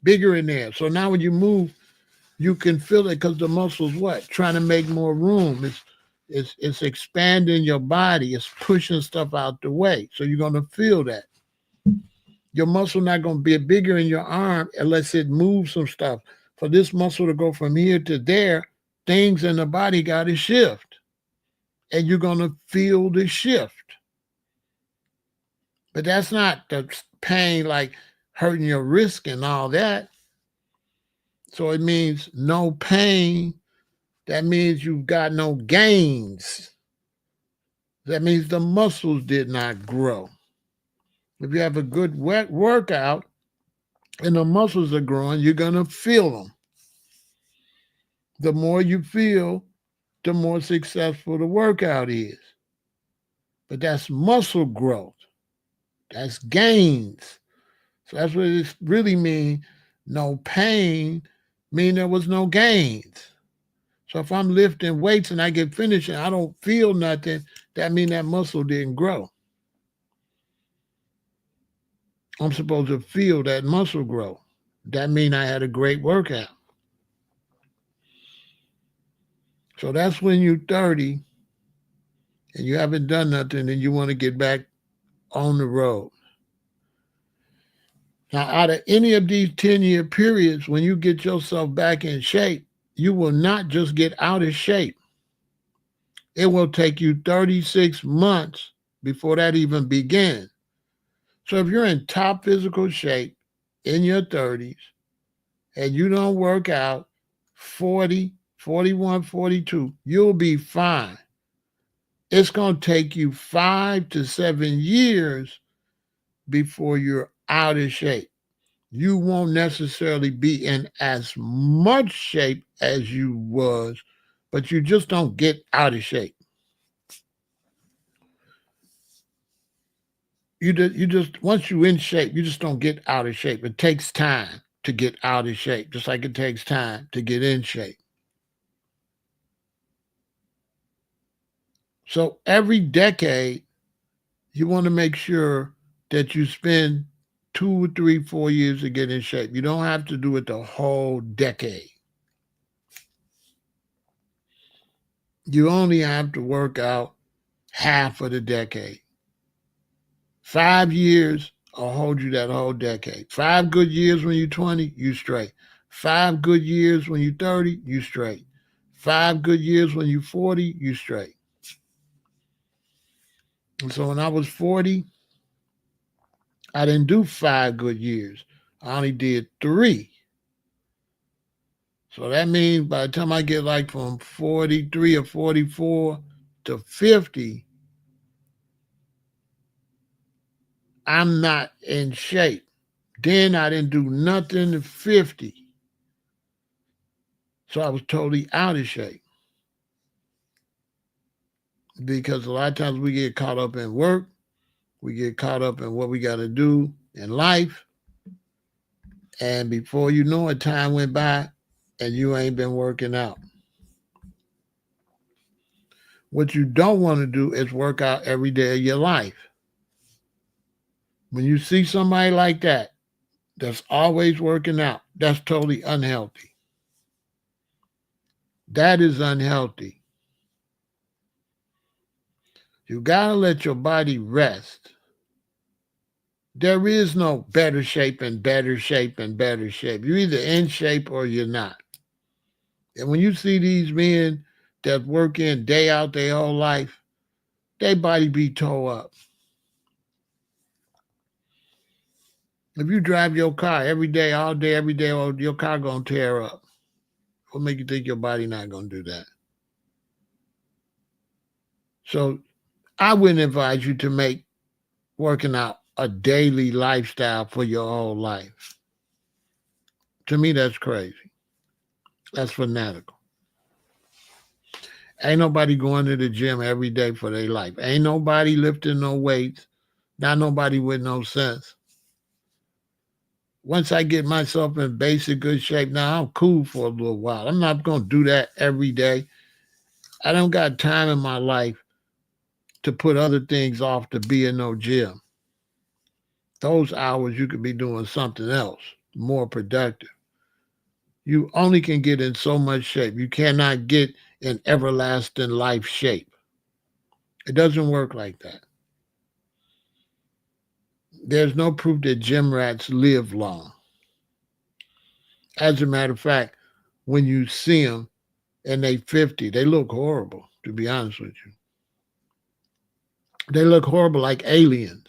bigger in there. So now when you move, you can feel it because the muscle's what? Trying to make more room. It's expanding your body. It's pushing stuff out the way. So you're going to feel that. Your muscle not going to be bigger in your arm unless it moves some stuff. For this muscle to go from here to there, things in the body got to shift. And you're going to feel the shift. But that's not the pain like hurting your wrist and all that. So it means no pain. That means you've got no gains. That means the muscles did not grow. If you have a good workout and the muscles are growing, you're going to feel them. The more you feel, the more successful the workout is. But that's muscle growth. That's gains. So that's what it really means. No pain mean there was no gains. So if I'm lifting weights and I get finished and I don't feel nothing, that means that muscle didn't grow. I'm supposed to feel that muscle grow. That means I had a great workout. So that's when you're 30 and you haven't done nothing and you want to get back on the road. Now, out of any of these 10-year periods, when you get yourself back in shape, you will not just get out of shape. It will take you 36 months before that even begins. So if you're in top physical shape in your 30s and you don't work out 40, 41, 42, you'll be fine. It's going to take you 5 to 7 years before you're out of shape. You won't necessarily be in as much shape as you was, but you just don't get out of shape. You just once you're in shape, you just don't get out of shape. It takes time to get out of shape, just like it takes time to get in shape. So every decade, you want to make sure that you spend 2, 3, 4 years to get in shape. You don't have to do it the whole decade. You only have to work out half of the decade. 5 years will hold you that whole decade. 5 good years when you're 20, you straight. 5 good years when you're 30, you straight. 5 good years when you're 40, you straight. And so when I was 40, I didn't do 5 good years. I only did 3. So that means by the time I get like from 43 or 44 to 50, I'm not in shape. Then I didn't do nothing to 50. So I was totally out of shape. Because a lot of times we get caught up in work, we get caught up in what we got to do in life. And before you know it, time went by and you ain't been working out. What you don't want to do is work out every day of your life. When you see somebody like that, that's always working out, that's totally unhealthy. That is unhealthy. You got to let your body rest. There is no better shape and better shape and better shape. You're either in shape or you're not. And when you see these men that work in day out their whole life, their body be tore up. If you drive your car every day, all day, every day, your car gonna tear up. What make you think your body not gonna do that? So I wouldn't advise you to make working out a daily lifestyle for your whole life. To me, that's crazy. That's fanatical. Ain't nobody going to the gym every day for their life. Ain't nobody lifting no weights. Not nobody with no sense. Once I get myself in basic good shape, now I'm cool for a little while. I'm not going to do that every day. I don't got time in my life to put other things off to be in no gym. Those hours you could be doing something else, more productive. You only can get in so much shape. You cannot get in everlasting life shape. It doesn't work like that. There's no proof that gym rats live long. As a matter of fact, when you see them and they 50, they look horrible, to be honest with you. They look horrible like aliens.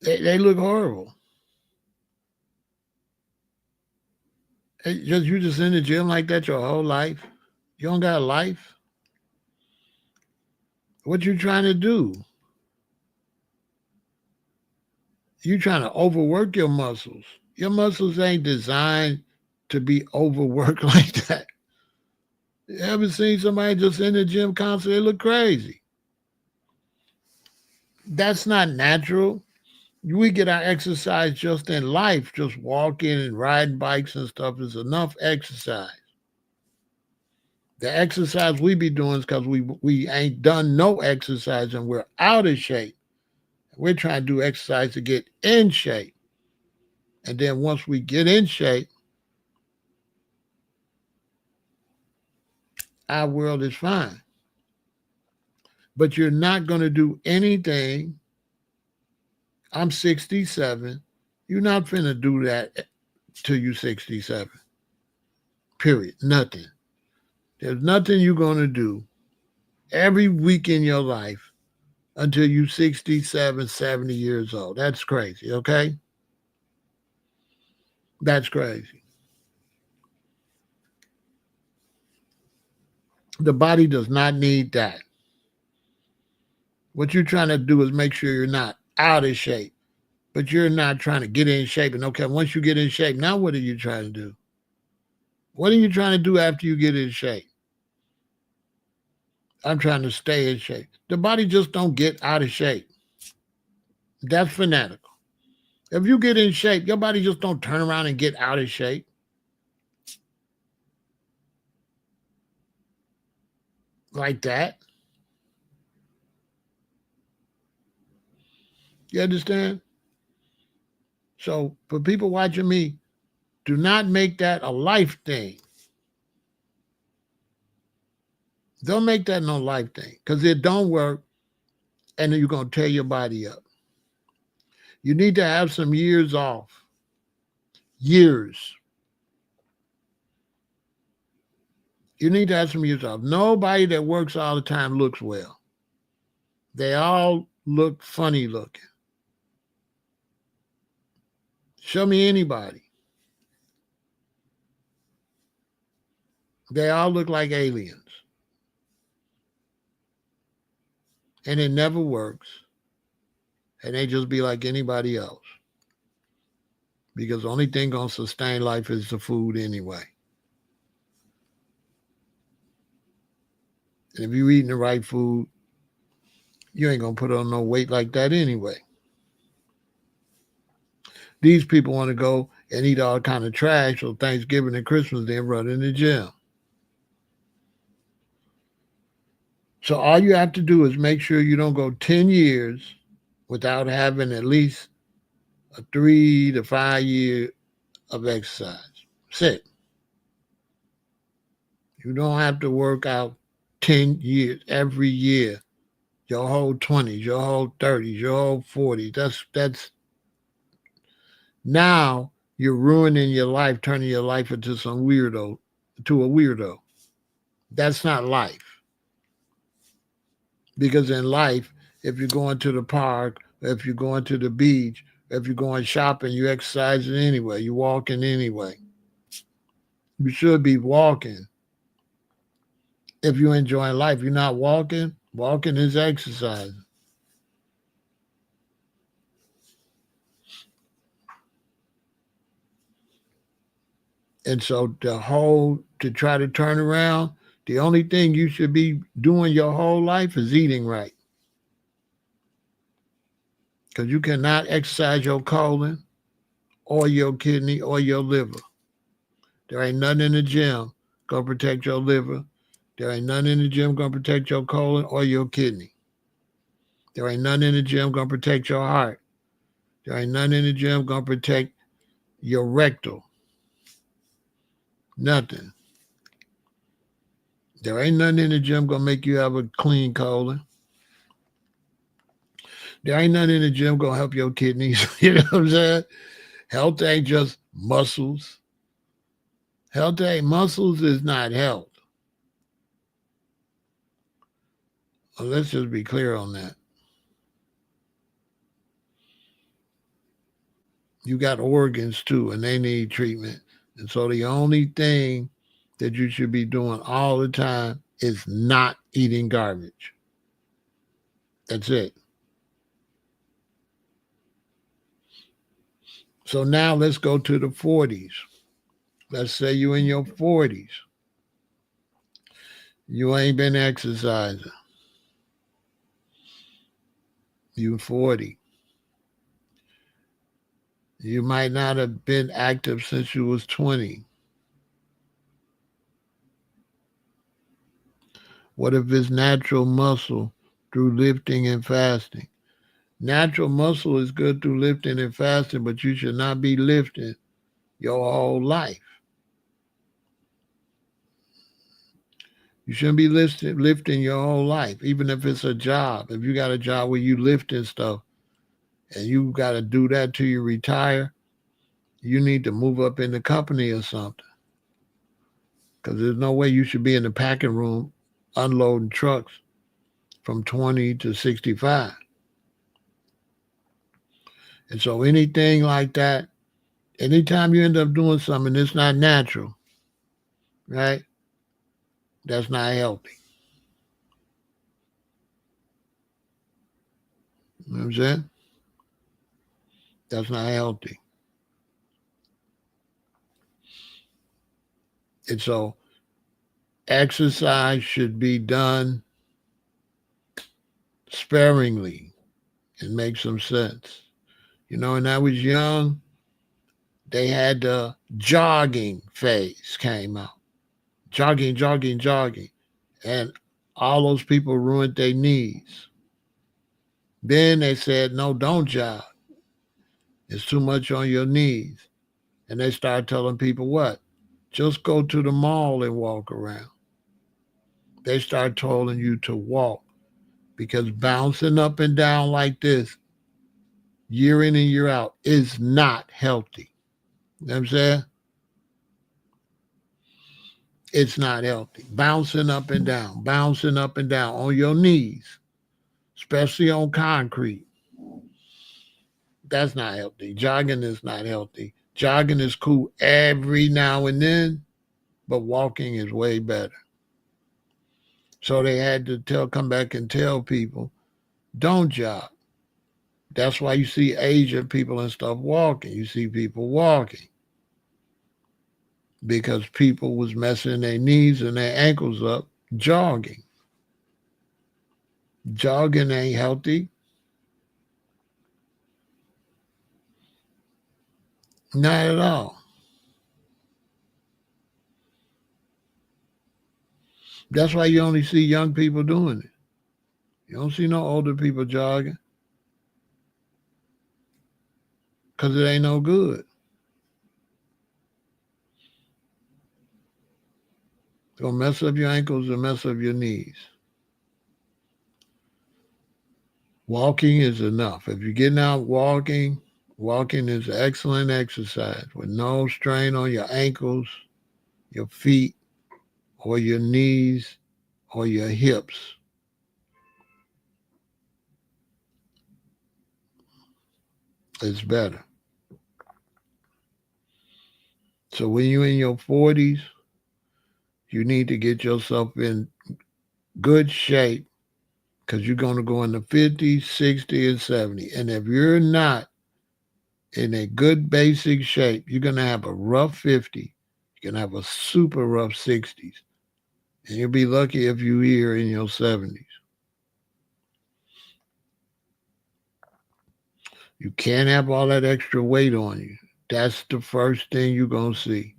They look horrible. You just in the gym like that your whole life. You don't got a life. What you trying to do? You trying to overwork your muscles. Your muscles ain't designed to be overworked like that. You ever seen somebody just in the gym constantly? They look crazy. That's not natural. We get our exercise just in life, just walking and riding bikes and stuff is enough exercise. The exercise we be doing is because we ain't done no exercise and we're out of shape. We're trying to do exercise to get in shape. And then once we get in shape, our world is fine. But you're not going to do anything. I'm 67. You're not finna do that till you're 67. Period. Nothing. There's nothing you're going to do every week in your life until you're 67, 70 years old. That's crazy, okay? That's crazy. The body does not need that. What you're trying to do is make sure you're not out of shape, but you're not trying to get in shape. And okay, once you get in shape, now what are you trying to do? What are you trying to do after you get in shape? I'm trying to stay in shape. The body just don't get out of shape. That's fanatical. If you get in shape, your body just don't turn around and get out of shape like that. You understand? So for people watching me, do not make that a life thing. Don't make that no life thing because it don't work and then you're going to tear your body up. You need to have some years off. Years. You need to have some years off. Nobody that works all the time looks well. They all look funny looking. Show me anybody. They all look like aliens. And it never works. And they just be like anybody else. Because the only thing going to sustain life is the food anyway. And if you're eating the right food, you ain't going to put on no weight like that anyway. These people want to go and eat all kind of trash on Thanksgiving and Christmas, then run in the gym. So all you have to do is make sure you don't go 10 years without having at least a 3 to 5 year of exercise. That's it. You don't have to work out 10 years every year. Your whole 20s, your whole 30s, your whole 40s. That's now you're ruining your life, turning your life into some weirdo, to a weirdo. That's not life. Because in life, if you're going to the park, if you're going to the beach, if you're going shopping, you're exercising anyway, you're walking anyway. You should be walking. If you're enjoying life, you're not walking, walking is exercising. And so to try to turn around, the only thing you should be doing your whole life is eating right. Because you cannot exercise your colon or your kidney or your liver. There ain't nothing in the gym gonna protect your liver. There ain't nothing in the gym gonna protect your colon or your kidney. There ain't nothing in the gym gonna protect your heart. There ain't nothing in the gym gonna protect your rectal. Nothing. There ain't nothing in the gym gonna make you have a clean colon. There ain't nothing in the gym gonna help your kidneys. You know what I'm saying? Health ain't just muscles. Health ain't muscles is not health. Well, let's just be clear on that. You got organs too, and they need treatment. And so the only thing that you should be doing all the time is not eating garbage. That's it. So now let's go to the 40s. Let's say you in your 40s. You ain't been exercising. You 40. You might not have been active since you was 20. What if it's natural muscle through lifting and fasting? Natural muscle is good through lifting and fasting, but you should not be lifting your whole life. You shouldn't be lifting your whole life, even if it's a job. If you got a job where you lifting stuff and you got to do that till you retire, you need to move up in the company or something. because there's no way you should be in the packing room unloading trucks from 20 to 65. And so anything like that, anytime you end up doing something that's not natural, right? That's not healthy. You know what I'm saying? That's not healthy. And so exercise should be done sparingly and make some sense. You know, when I was young, they had the jogging phase came out. Jogging, jogging, jogging. And all those people ruined their knees. Then they said, no, don't jog. It's too much on your knees. And they started telling people what? Just go to the mall and walk around. They start telling you to walk because bouncing up and down like this, year in and year out, is not healthy. You know what I'm saying? It's not healthy. Bouncing up and down on your knees, especially on concrete. That's not healthy. Jogging is not healthy. Jogging is cool every now and then, but walking is way better. So they had to come back and tell people, don't jog. That's why you see Asian people and stuff walking. You see people walking because people was messing their knees and their ankles up jogging. Jogging ain't healthy. Not at all. That's why you only see young people doing it. You don't see no older people jogging because it ain't no good. It's going to mess up your ankles and mess up your knees. Walking is enough. If you're getting out walking, walking is excellent exercise with no strain on your ankles, your feet, or your knees, or your hips. It's better. So when you're in your 40s, you need to get yourself in good shape because you're going to go in the 50s, 60s, and 70s. And if you're not in a good basic shape, you're going to have a rough 50. You're going to have a super rough 60s. And you'll be lucky if you're here in your 70s. You can't have all that extra weight on you. That's the first thing you're going to see.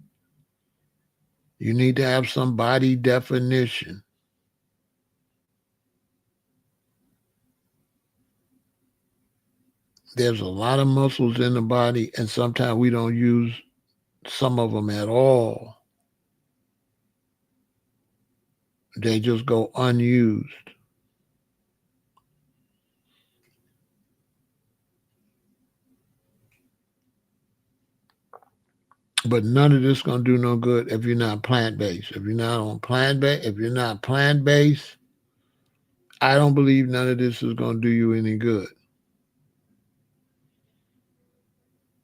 You need to have some body definition. There's a lot of muscles in the body, and sometimes we don't use some of them at all. They just go unused. But none of this gonna do no good if you're not plant-based. If you're not on plant-based, if you're not plant-based, I don't believe none of this is gonna do you any good.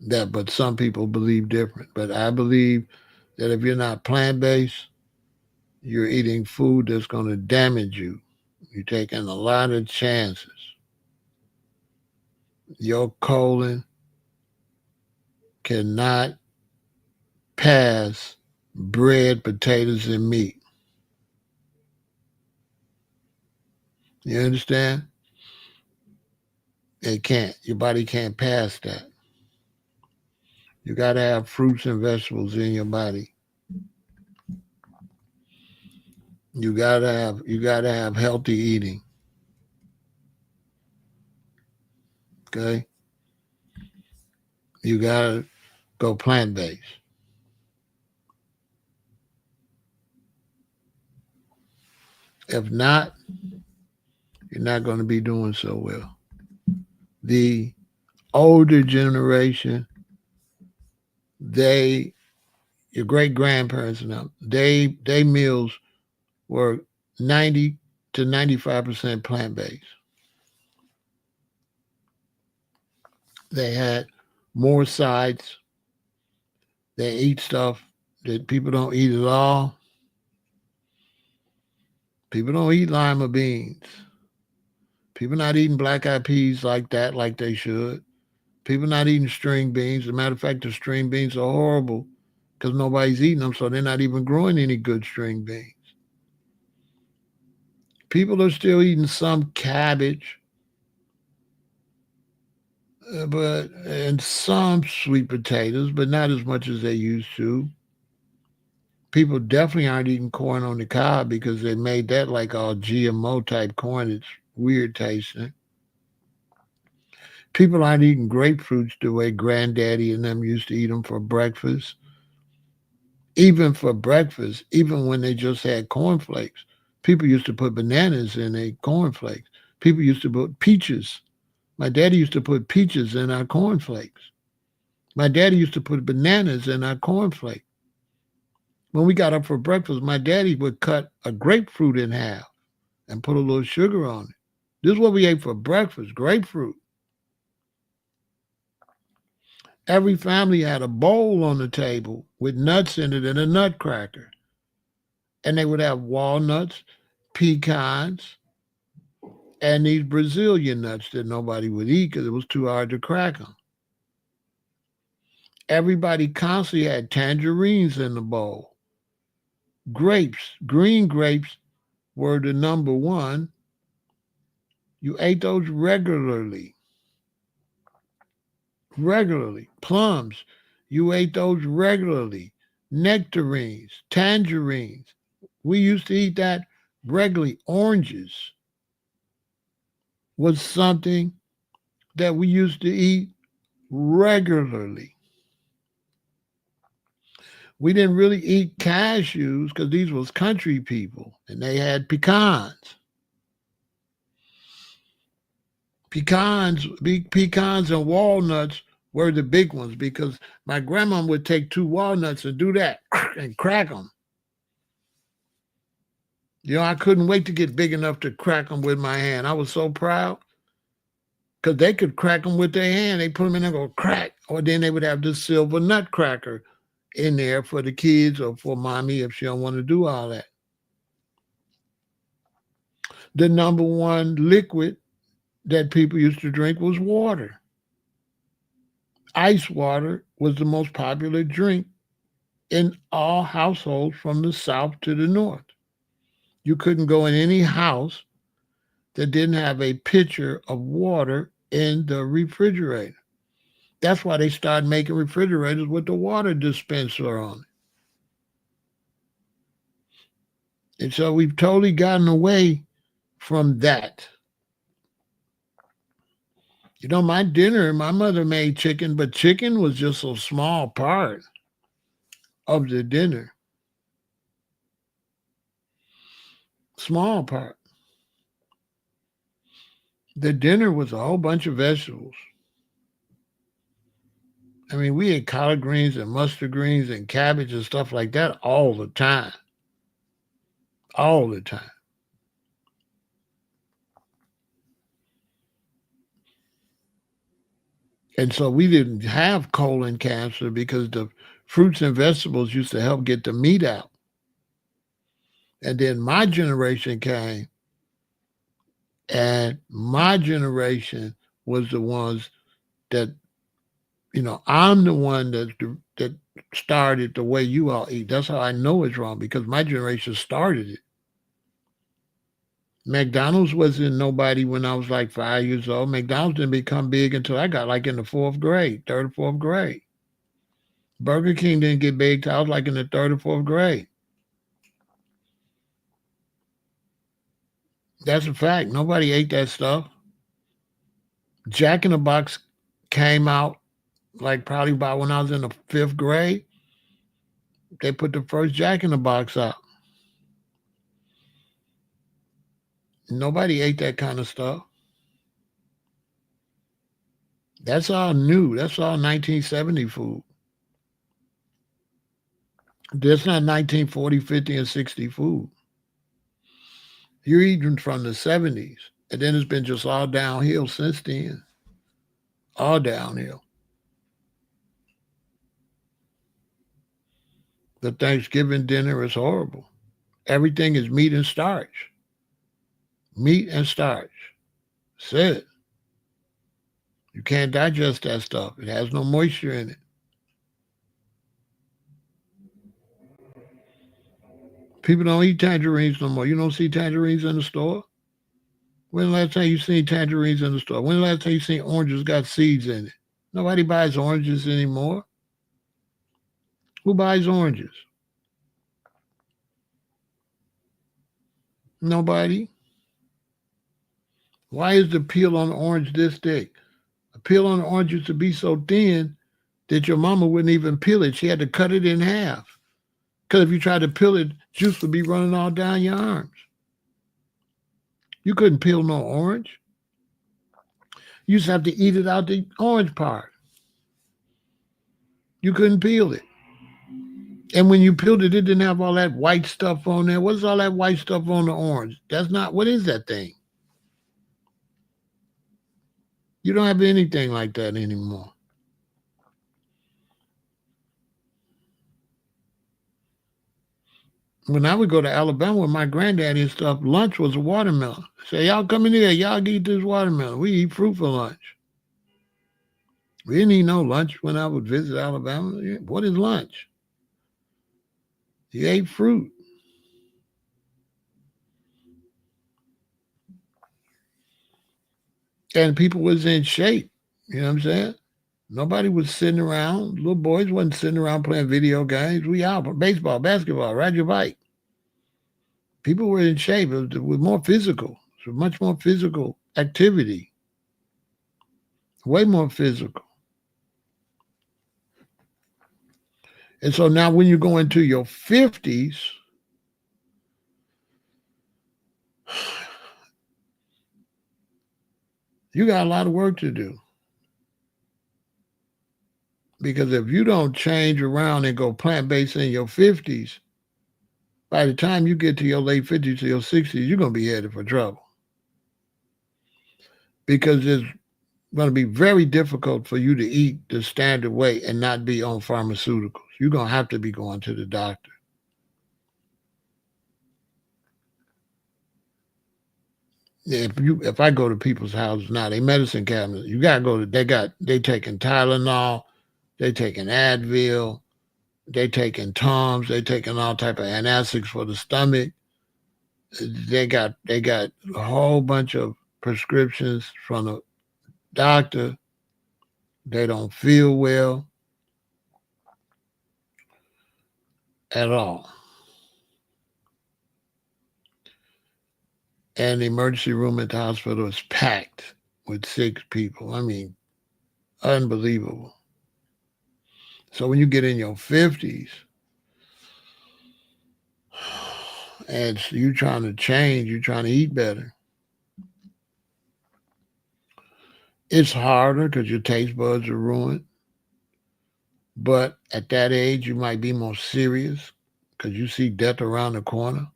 But some people believe different. But I believe that if you're not plant-based, you're eating food that's gonna damage you. You're taking a lot of chances. Your colon cannot pass bread, potatoes, and meat. You understand? It can't. Your body can't pass that. You got to have fruits and vegetables in your body. You got to have healthy eating. Okay? You got to go plant-based. If not, you're not going to be doing so well. The older generation, they your great grandparents and them, they meals were 90 to 95% plant based. They had more sides. They eat stuff that people don't eat at all. People don't eat lima beans. People not eating black eyed peas like that, like they should. People not eating string beans. As a matter of fact, the string beans are horrible because nobody's eating them, so they're not even growing any good string beans. People are still eating some cabbage, but and some sweet potatoes, but not as much as they used to. People definitely aren't eating corn on the cob because they made that like all GMO type corn. It's weird tasting. People aren't eating grapefruits the way granddaddy and them used to eat them for breakfast. Even for breakfast, even when they just had cornflakes, people used to put bananas in their cornflakes. People used to put peaches. My daddy used to put peaches in our cornflakes. My daddy used to put bananas in our cornflakes. When we got up for breakfast, my daddy would cut a grapefruit in half and put a little sugar on it. This is what we ate for breakfast, grapefruit. Every family had a bowl on the table with nuts in it and a nutcracker. And they would have walnuts, pecans, and these Brazilian nuts that nobody would eat because it was too hard to crack them. Everybody constantly had tangerines in the bowl. Grapes, green grapes were the number one. You ate those regularly. Regularly. Plums, you ate those regularly. Nectarines, tangerines. We used to eat that regularly. Oranges was something that we used to eat regularly. We didn't really eat cashews because these was country people and they had pecans. Pecans and walnuts were the big ones because my grandma would take two walnuts and do that and crack them. You know, I couldn't wait to get big enough to crack them with my hand. I was so proud because they could crack them with their hand. They put them in there, go crack, or then they would have this silver nutcracker in there for the kids or for mommy if she don't want to do all that. The number one liquid that people used to drink was water. Ice water was the most popular drink in all households from the south to the north. You couldn't go in any house that didn't have a pitcher of water in the refrigerator. That's why they started making refrigerators with the water dispenser on it. And so we've totally gotten away from that. You know, my dinner, my mother made chicken, but chicken was just a small part of the dinner. Small part. The dinner was a whole bunch of vegetables. I mean, we ate collard greens and mustard greens and cabbage and stuff like that all the time. All the time. And so we didn't have colon cancer because the fruits and vegetables used to help get the meat out. And then my generation came, and my generation was the ones that, I'm the one that started the way you all eat. That's how I know it's wrong because my generation started it. McDonald's wasn't nobody when I was like 5 years old. McDonald's didn't become big until I got like in the fourth grade, third or fourth grade. Burger King didn't get big till I was like in the third or fourth grade. That's a fact. Nobody ate that stuff. Jack in the Box came out like probably about when I was in the fifth grade. They put the first Jack in the Box out. Nobody ate that kind of stuff. That's all new. That's all 1970 food. That's not 1940, 50, and 60 food. You're eating from the 70s. And then it's been just all downhill since then. All downhill. The Thanksgiving dinner is horrible. Everything is meat and starch. Meat and starch. That's it. You can't digest that stuff. It has no moisture in it. People don't eat tangerines no more. You don't see tangerines in the store. When the last time you seen tangerines in the store? When the last time you seen oranges got seeds in it? Nobody buys oranges anymore. Who buys oranges? Nobody. Why is the peel on the orange this thick? The peel on the orange used to be so thin that your mama wouldn't even peel it. She had to cut it in half. Because if you tried to peel it, juice would be running all down your arms. You couldn't peel no orange. You used to have to eat it out the orange part. You couldn't peel it. And when you peeled it, it didn't have all that white stuff on there. What's all that white stuff on the orange? That's not, what is that thing? You don't have anything like that anymore. When I would go to Alabama with my granddaddy and stuff, lunch was a watermelon. Say, y'all come in here, y'all eat this watermelon. We eat fruit for lunch. We didn't eat no lunch when I would visit Alabama. What is lunch? You ate fruit. And people was in shape. You know what I'm saying? Nobody was sitting around. Little boys wasn't sitting around playing video games. We out baseball, basketball, ride your bike. People were in shape. It was more physical. It was much more physical activity. Way more physical. And so now when you go into your 50s, you got a lot of work to do. Because if you don't change around and go plant based in your 50s, by the time you get to your late 50s to your 60s, you're going to be headed for trouble. Because it's going to be very difficult for you to eat the standard way and not be on pharmaceuticals. You're going to have to be going to the doctor. If I go to people's houses now, they medicine cabinet, you gotta go to they taking Tylenol, they taking Advil, they taking Tums, they taking all type of antacids for the stomach. They got a whole bunch of prescriptions from the doctor. They don't feel well at all. And the emergency room at the hospital is packed with sick people. I mean, unbelievable. So when you get in your 50s and you trying to change, you trying to eat better, it's harder because your taste buds are ruined. But at that age, you might be more serious because you see death around the corner.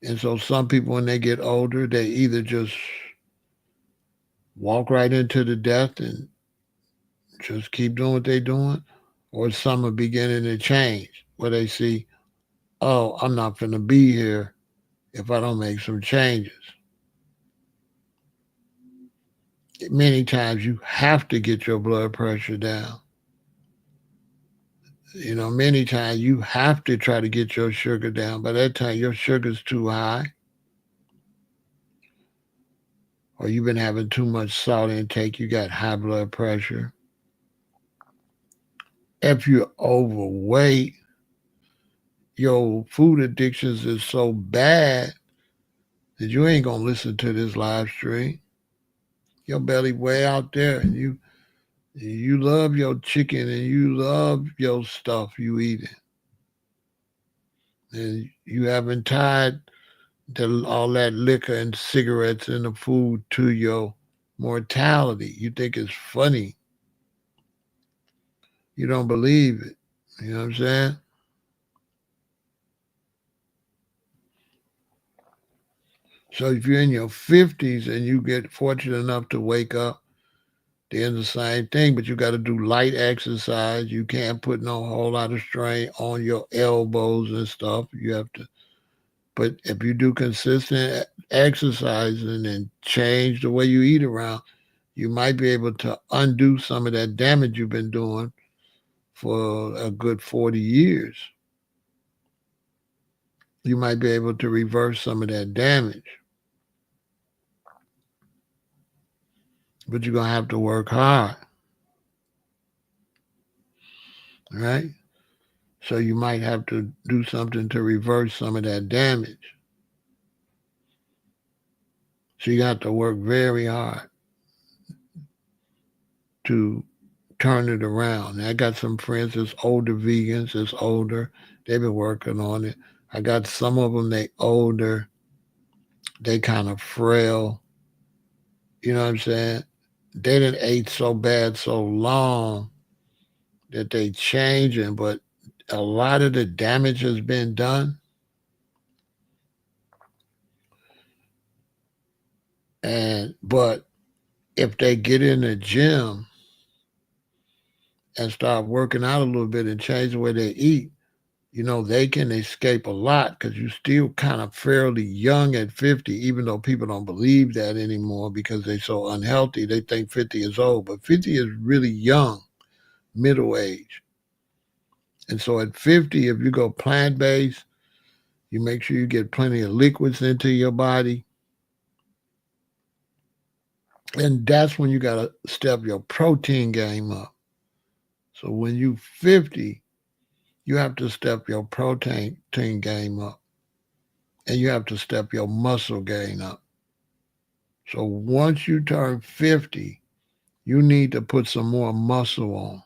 And so some people, when they get older, they either just walk right into the death and just keep doing what they're doing, or some are beginning to change where they see, oh, I'm not going to be here if I don't make some changes. Many times you have to get your blood pressure down. Many times you have to try to get your sugar down. By that time, your sugar's too high, or you've been having too much salt intake, you got high blood pressure. If you're overweight, your food addictions is so bad that you ain't gonna listen to this live stream. Your belly way out there, and you love your chicken and you love your stuff you eating, and you haven't tied all that liquor and cigarettes and the food to your mortality. You think it's funny. You don't believe it. You know what I'm saying? So if you're in your 50s and you get fortunate enough to wake up, then the same thing, but you got to do light exercise. You can't put no whole lot of strain on your elbows and stuff. You have to, but if you do consistent exercising and change the way you eat around, you might be able to undo some of that damage you've been doing for a good 40 years. You might be able to reverse some of that damage, but you're going to have to work hard, right? So you might have to do something to reverse some of that damage. So you have to work very hard to turn it around. And I got some friends that's older vegans, that's older. They've been working on it. I got some of them, they older, they kind of frail. You know what I'm saying? They didn't ate so bad so long that they changing, but a lot of the damage has been done. And but if they get in the gym and start working out a little bit and change the way they eat, they can escape a lot because you're still kind of fairly young at 50, even though people don't believe that anymore because they're so unhealthy. They think 50 is old, but 50 is really young, middle age. And so at 50, if you go plant based, you make sure you get plenty of liquids into your body. And that's when you got to step your protein game up. So when you 50, you have to step your protein game up. And you have to step your muscle gain up. So once you turn 50, you need to put some more muscle on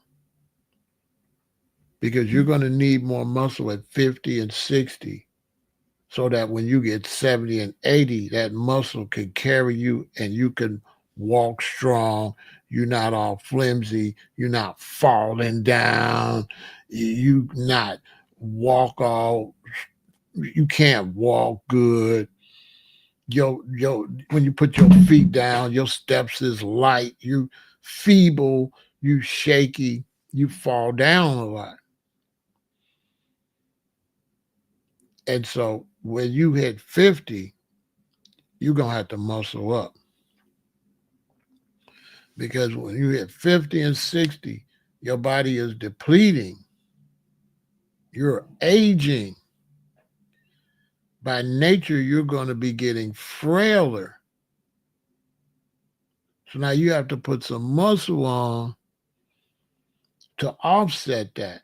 because you're going to need more muscle at 50 and 60 so that when you get 70 and 80, that muscle can carry you and you can walk strong. You're not all flimsy. You're not falling down. You not walk all, you can't walk good. When you put your feet down, your steps is light, you feeble, you shaky, you fall down a lot. And so when you hit 50, you're gonna have to muscle up. Because when you hit 50 and 60, your body is depleting. You're aging. By nature, you're going to be getting frailer. So now you have to put some muscle on to offset that.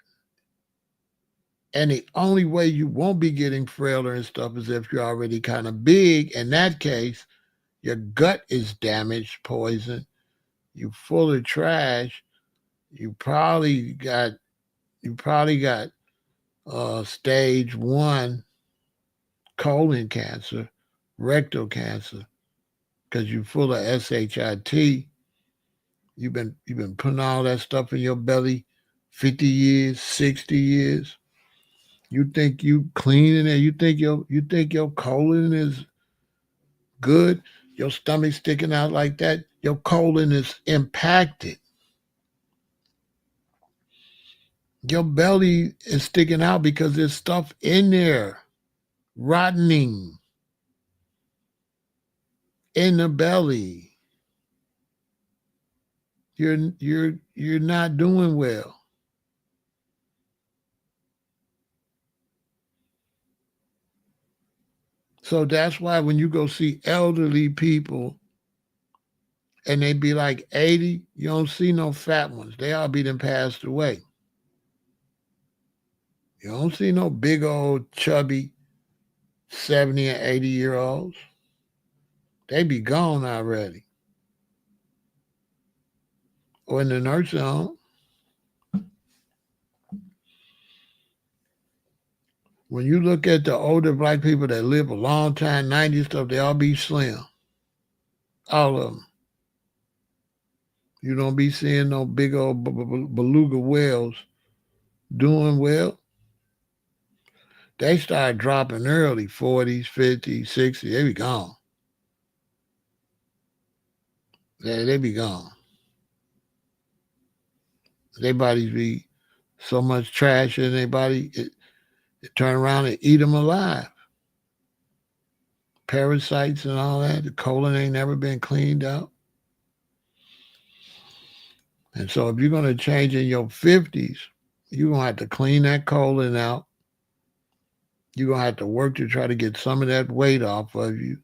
And the only way you won't be getting frailer and stuff is if you're already kind of big. In that case, your gut is damaged, poison. You full of trash. You probably got stage 1 colon cancer, rectal cancer, because you're full of shit. You've been putting all that stuff in your belly 50 years, 60 years. You think you cleaning it. You think your colon is good. Your stomach sticking out like that. Your colon is impacted. Your belly is sticking out because there's stuff in there rotting in the belly. You're not doing well. So that's why when you go see elderly people and they be like 80, you don't see no fat ones. They all be done passed away. You don't see no big old chubby 70 and 80-year-olds. They be gone already. Or in the nursing home. When you look at the older black people that live a long time, 90 stuff, they all be slim. All of them. You don't be seeing no big old beluga whales doing well, they start dropping early, 40s, 50s, 60s, they be gone. They be gone. Their bodies be so much trash in their body, it turn around and eat them alive. Parasites and all that. The colon ain't never been cleaned out. And so if you're going to change in your 50s, you're going to have to clean that colon out. You're going to have to work to try to get some of that weight off of you.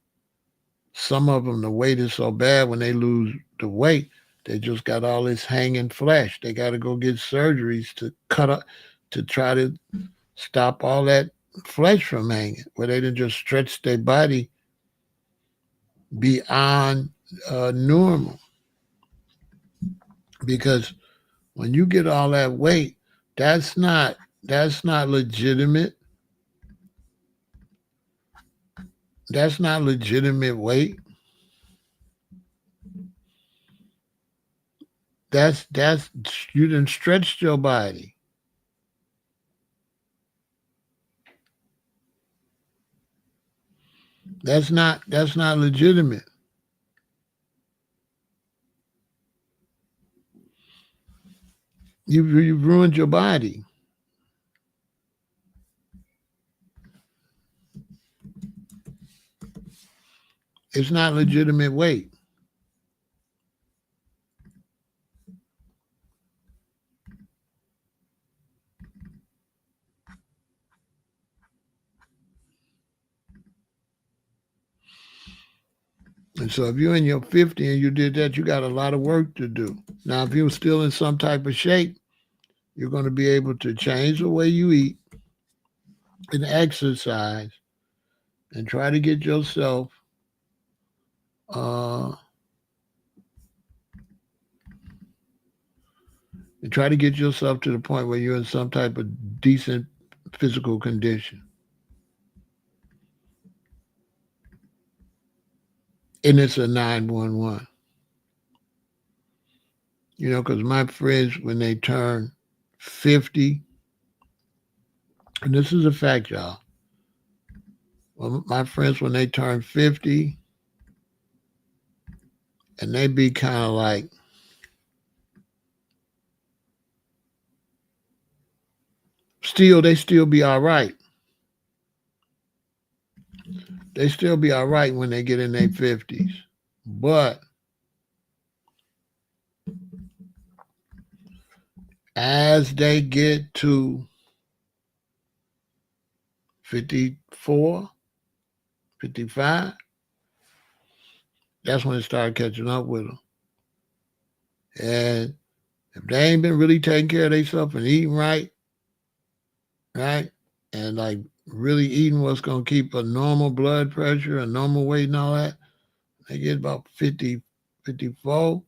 Some of them, the weight is so bad when they lose the weight, they just got all this hanging flesh. They got to go get surgeries to cut up, to try to stop all that flesh from hanging, where they done just stretch their body beyond normal. Because when you get all that weight, that's not legitimate. That's not legitimate weight. That's you done stretched your body. That's not legitimate. You've ruined your body. It's not legitimate weight. And so if you're in your 50 and you did that, you got a lot of work to do. Now, if you're still in some type of shape, you're going to be able to change the way you eat and exercise and try to get yourself and try to get yourself to the point where you're in some type of decent physical condition. And it's a 911. You know, because my friends, when they turn 50, and this is a fact, y'all. Well, my friends, when they turn 50, and they be kind of like, they still be all right. They still be all right when they get in their 50s. But as they get to 54, 55, that's when it started catching up with them. And if they ain't been really taking care of themselves and eating right, and like really eating what's going to keep a normal blood pressure, a normal weight and all that, they get about 50, 54,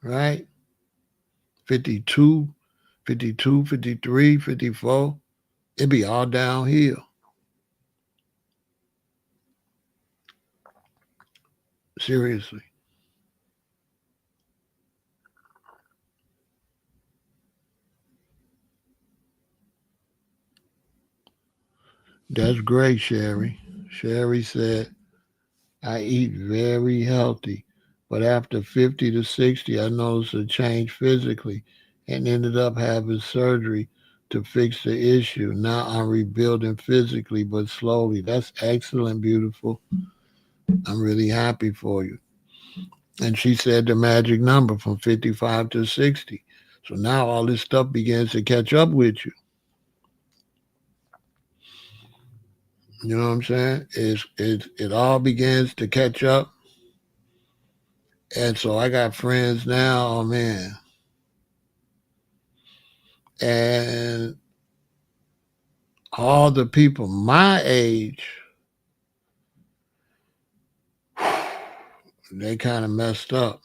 right? 52, 52, 53, 54. It be all downhill. Seriously. That's great, Sherry. Sherry said, I eat very healthy, but after 50 to 60, I noticed a change physically and ended up having surgery to fix the issue. Now I'm rebuilding physically, but slowly. That's excellent, beautiful. I'm really happy for you. And she said the magic number from 55 to 60. So now all this stuff begins to catch up with you. You know what I'm saying? It all begins to catch up. And so I got friends now, oh man. And all the people my age, they kind of messed up.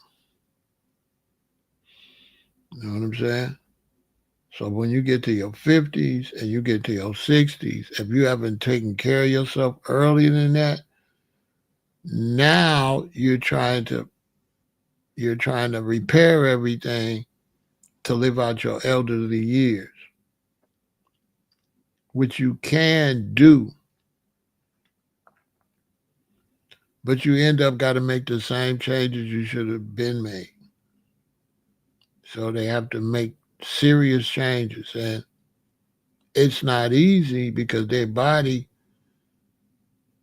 You know what I'm saying? So when you get to your 50s and you get to your 60s, if you haven't taken care of yourself earlier than that, now you're trying to repair everything to live out your elderly years, which you can do, but you end up got to make the same changes you should have been made. So they have to make serious changes, and it's not easy because their body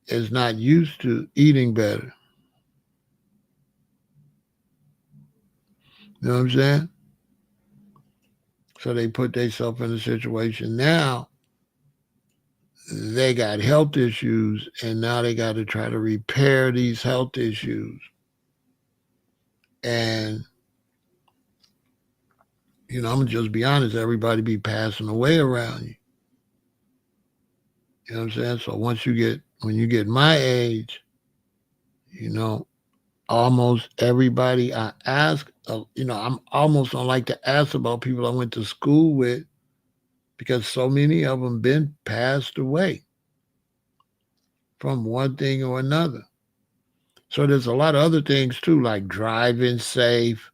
is not used to eating better. You know what I'm saying? So they put themselves in a situation now, they got health issues, and now they got to try to repair these health issues. And, I'm going to just be honest, everybody be passing away around you. You know what I'm saying? So when you get my age, almost everybody I ask, I'm almost don't like to ask about people I went to school with because so many of them been passed away from one thing or another. So there's a lot of other things too, like driving safe,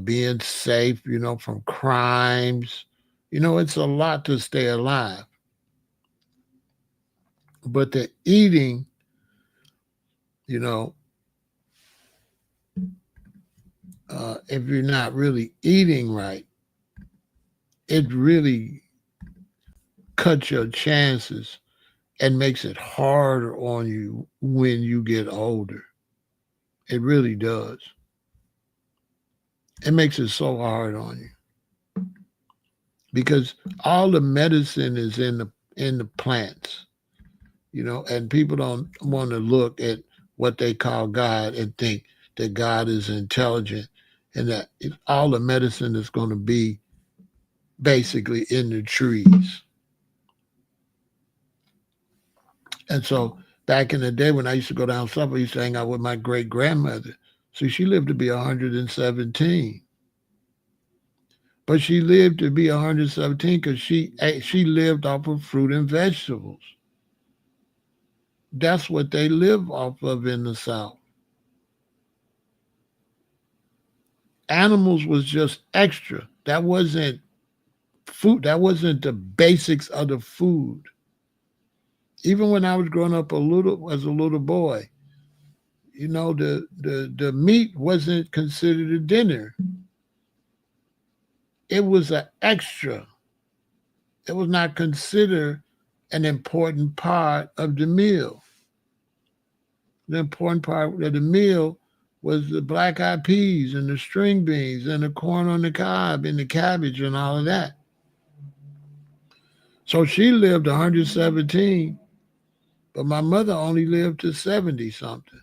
being safe, from crimes. It's a lot to stay alive. But the eating, if you're not really eating right, it really cuts your chances and makes it harder on you when you get older. It really does. It makes it so hard on you because all the medicine is in the plants, and people don't want to look at what they call God and think that God is intelligent and that all the medicine is going to be basically in the trees. And so back in the day when I used to go down south, I used to hang out with my great grandmother. See, she lived to be 117. But she lived to be 117 because she lived off of fruit and vegetables. That's what they live off of in the South. Animals was just extra. That wasn't food. That wasn't the basics of the food. Even when I was growing up as a little boy, the meat wasn't considered a dinner. It was an extra. It was not considered an important part of the meal. The important part of the meal was the black eyed peas and the string beans and the corn on the cob and the cabbage and all of that. So she lived 117, but my mother only lived to 70 something.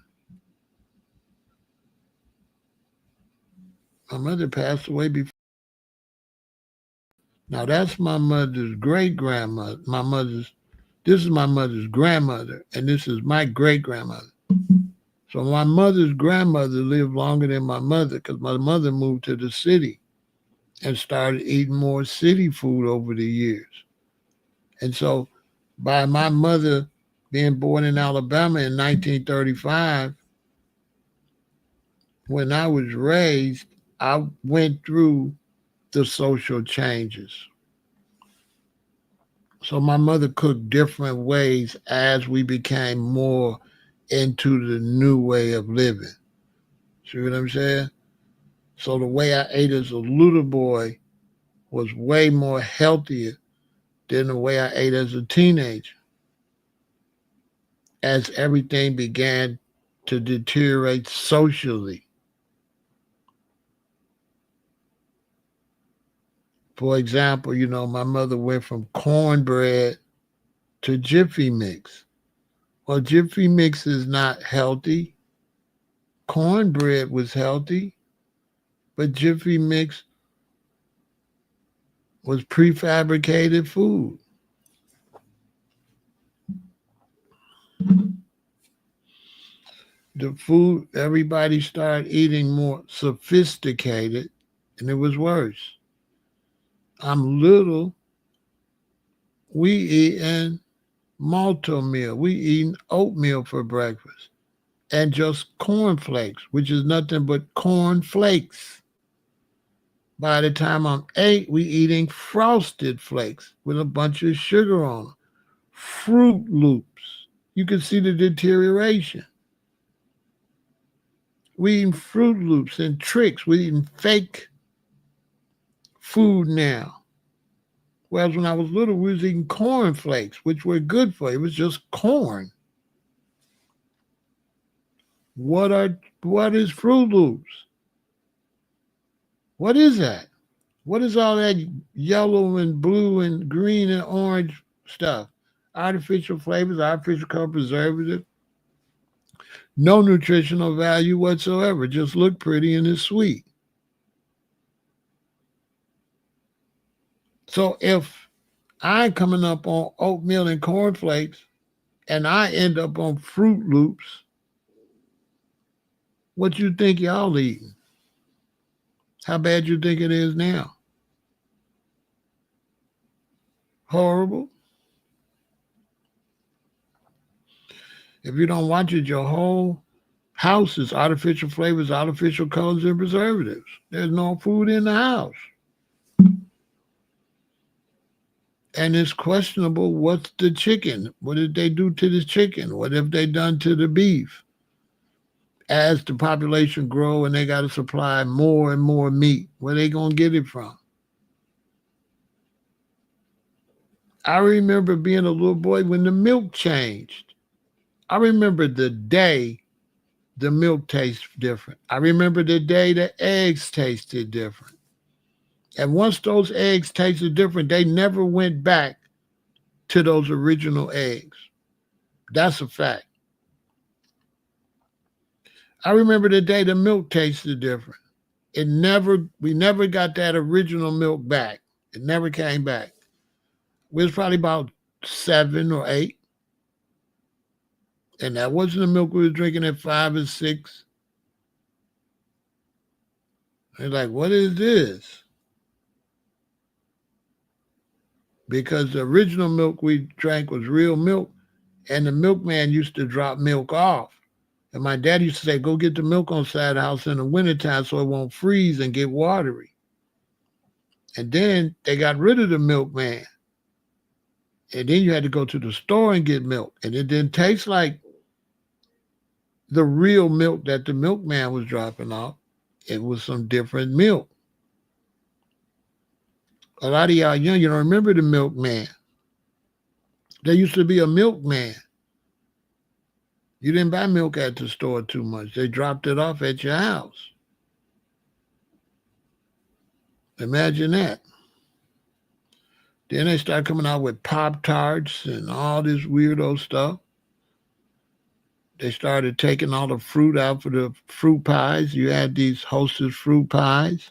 My mother passed away before. Now that's my mother's great grandmother. This is my mother's grandmother, and this is my great grandmother. So my mother's grandmother lived longer than my mother because my mother moved to the city and started eating more city food over the years. And so by my mother being born in Alabama in 1935, when I was raised, I went through the social changes. So my mother cooked different ways as we became more into the new way of living. See what I'm saying? So the way I ate as a little boy was way more healthier than the way I ate as a teenager. As everything began to deteriorate socially. For example, my mother went from cornbread to Jiffy Mix. Well, Jiffy Mix is not healthy. Cornbread was healthy, but Jiffy Mix was prefabricated food. The food, everybody started eating more sophisticated, and it was worse. I'm little, we eating malto meal. We eating oatmeal for breakfast and just cornflakes, which is nothing but corn flakes. By the time I'm 8, we eating Frosted Flakes with a bunch of sugar on them. Fruit Loops. You can see the deterioration. We eating Fruit Loops and tricks. We eating fake food now. Whereas when I was little, we was eating corn flakes, which were good for you. It was just corn. What is Fruit Loops? What is that? What is all that yellow and blue and green and orange stuff? Artificial flavors, artificial color preservative, no nutritional value whatsoever. Just look pretty and it's sweet. So if I'm coming up on oatmeal and cornflakes and I end up on Fruit Loops, what you think y'all eating? How bad you think it is now? Horrible. If you don't watch it, your whole house is artificial flavors, artificial colors, and preservatives. There's no food in the house. And it's questionable what's the chicken? What did they do to the chicken? What have they done to the beef? As the population grow and they got to supply more and more meat, where they going to get it from? I remember being a little boy when the milk changed. I remember the day the milk tastes different. I remember the day the eggs tasted different. And once those eggs tasted different, they never went back to those original eggs. That's a fact. I remember the day the milk tasted different. We never got that original milk back. It never came back. We was probably about 7 or 8. And that wasn't the milk we were drinking at 5 or 6. They're like, what is this? Because the original milk we drank was real milk, and the milkman used to drop milk off. And my dad used to say, go get the milk on side of the house in the wintertime so it won't freeze and get watery. And then they got rid of the milkman. And then you had to go to the store and get milk. And it didn't taste like the real milk that the milkman was dropping off. It was some different milk. A lot of y'all young, you don't remember the milkman. There used to be a milkman. You didn't buy milk at the store too much. They dropped it off at your house. Imagine that. Then they started coming out with Pop-Tarts and all this weirdo stuff. They started taking all the fruit out for the fruit pies. You had these Hostess fruit pies.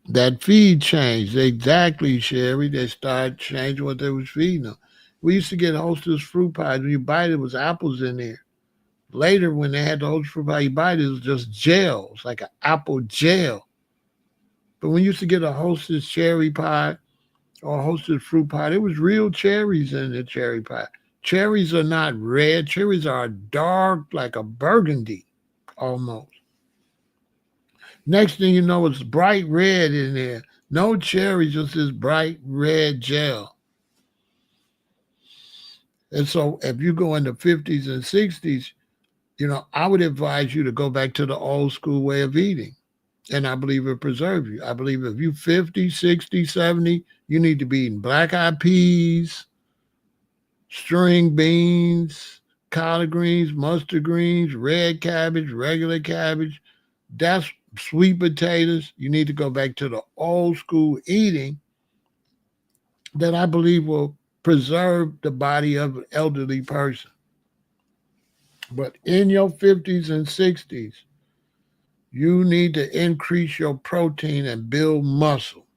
That feed changed. Exactly, Sherry. They started changing what they was feeding them. We used to get Hostess fruit pies. When you bite it, it was apples in there. Later, when they had the Hostess fruit pie, you bite it was just gel. It's like an apple gel. But when you used to get a Hostess cherry pie or a Hostess fruit pie, there was real cherries in the cherry pie. Cherries are not red. Cherries are dark, like a burgundy, almost. Next thing you know, it's bright red in there. No cherries, just this bright red gel. And so if you go in the 50s and 60s, I would advise you to go back to the old school way of eating. And I believe it preserves you. I believe if you're 50, 60, 70, you need to be eating black-eyed peas, string beans, collard greens, mustard greens, red cabbage, regular cabbage. That's sweet potatoes. You need to go back to the old school eating that I believe will preserve the body of an elderly person. But in your 50s and 60s, you need to increase your protein and build muscle.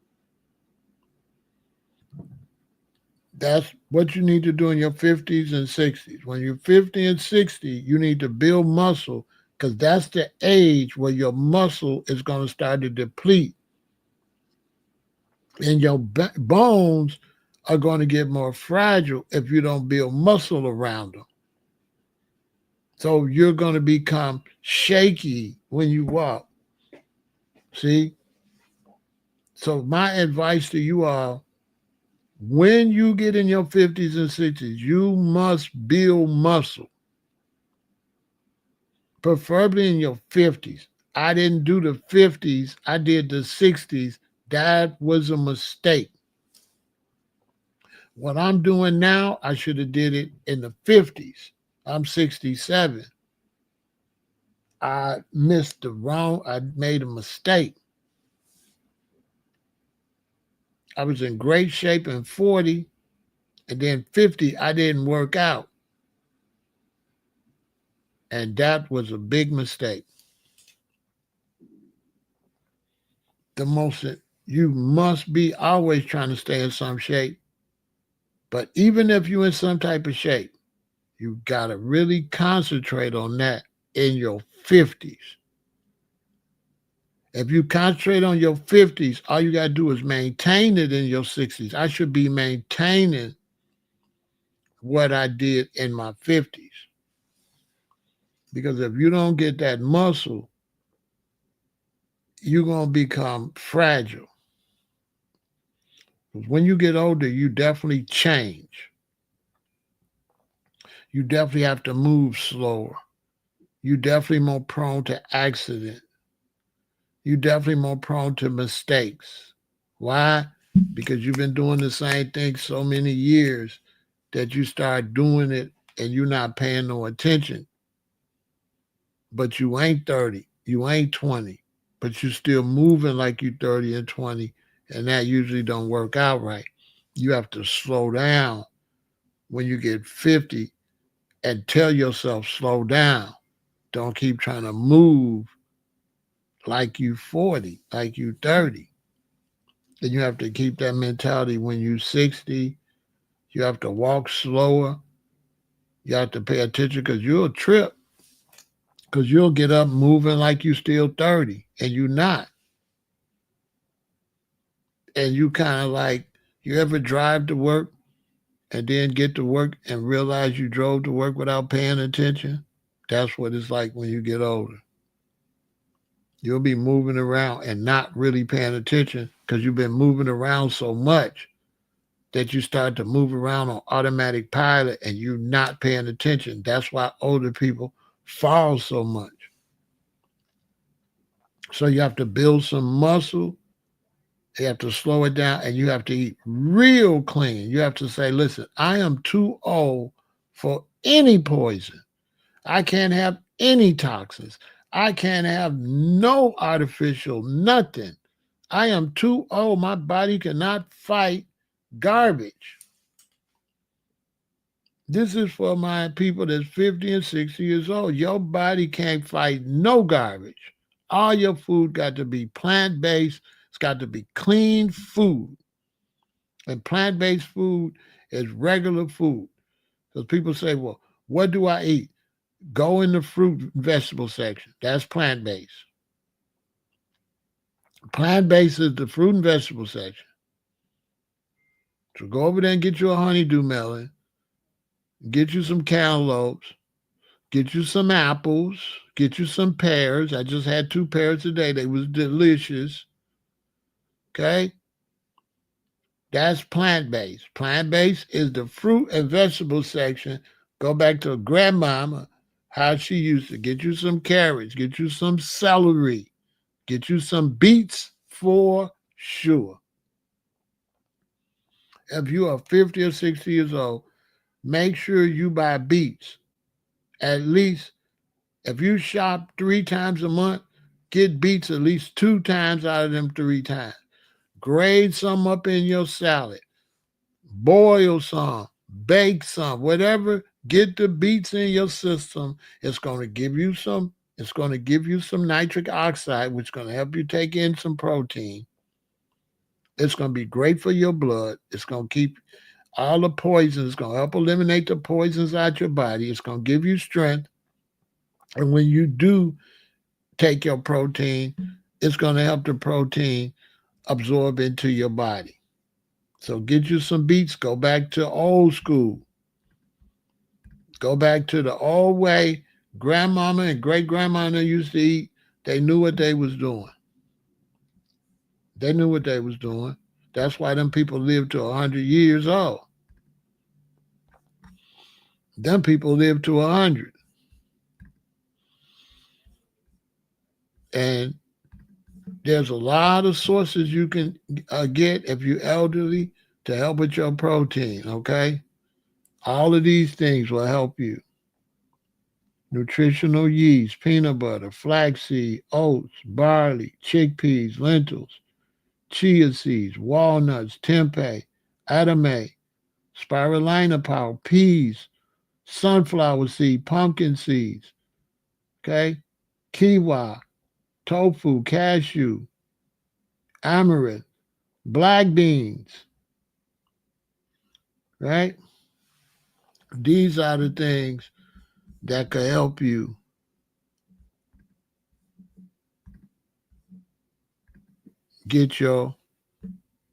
That's what you need to do in your 50s and 60s. When you're 50 and 60, you need to build muscle because that's the age where your muscle is going to start to deplete. And your bones are going to get more fragile if you don't build muscle around them. So you're going to become shaky when you walk. See? So my advice to you all, when you get in your 50s and 60s, you must build muscle, preferably in your 50s. I didn't do the 50s, I did the 60s. That was a mistake. What I'm doing now, I should have did it in the 50s. I'm 67. I made a mistake. I was in great shape in 40, and then 50, I didn't work out. And that was a big mistake. The most You must be always trying to stay in some shape. But even if you're in some type of shape, you got to really concentrate on that in your 50s. If you concentrate on your 50s, all you got to do is maintain it in your 60s. I should be maintaining what I did in my 50s. Because if you don't get that muscle, you're going to become fragile. Because when you get older, you definitely change. You definitely have to move slower. You definitely more prone to accident. You definitely more prone to mistakes. Why? Because you've been doing the same thing so many years that you start doing it and you're not paying no attention. But you ain't 30, you ain't 20, but you still moving like you 30 and 20, and that usually don't work out right. You have to slow down when you get 50 and tell yourself, slow down. Don't keep trying to move like you 40, like you 30. And you have to keep that mentality when you 60. You have to walk slower. You have to pay attention because you'll trip. Because you'll get up moving like you still 30 and you're not. And you kind of like, you ever drive to work and then get to work and realize you drove to work without paying attention? That's what it's like when you get older. You'll be moving around and not really paying attention because you've been moving around so much that you start to move around on automatic pilot and you're not paying attention. That's why older people fall so much. So you have to build some muscle. You have to slow it down and you have to eat real clean. You have to say, listen, I am too old for any poison. I can't have any toxins. I can't have no artificial nothing. I am too old. My body cannot fight garbage. This is for my people that's 50 and 60 years old. Your body can't fight no garbage. All your food got to be plant-based. It's got to be clean food. And plant-based food is regular food. Because people say, well, what do I eat? Go in the fruit and vegetable section. That's plant-based. Plant-based is the fruit and vegetable section. So go over there and get you a honeydew melon, get you some cantaloupes, get you some apples, get you some pears. I just had 2 pears today. They was delicious. Okay? That's plant-based. Plant-based is the fruit and vegetable section. Go back to grandmama, how she used to get you some carrots, get you some celery, get you some beets for sure. If you are 50 or 60 years old, make sure you buy beets. At least if you shop 3 times a month, get beets at least 2 times out of them 3 times. Grade some up in your salad. Boil some, bake some, whatever. Get the beets in your system. It's going to give you some nitric oxide, which is going to help you take in some protein. It's going to be great for your blood. It's going to keep all the poisons. It's going to help eliminate the poisons out your body. It's going to give you strength. And when you do take your protein, it's going to help the protein absorb into your body. So get you some beets. Go back to old school. Go back to the old way. Grandmama and great grandmama used to eat. They knew what they was doing. They knew what they was doing. That's why them people lived to 100 years old. Them people lived to 100. And there's a lot of sources you can get if you're elderly to help with your protein, okay? All of these things will help you. Nutritional yeast, peanut butter, flaxseed, oats, barley, chickpeas, lentils, chia seeds, walnuts, tempeh, edamame, spirulina powder, peas, sunflower seed, pumpkin seeds, okay? Quinoa, tofu, cashew, amaranth, black beans, right? These are the things that could help you get your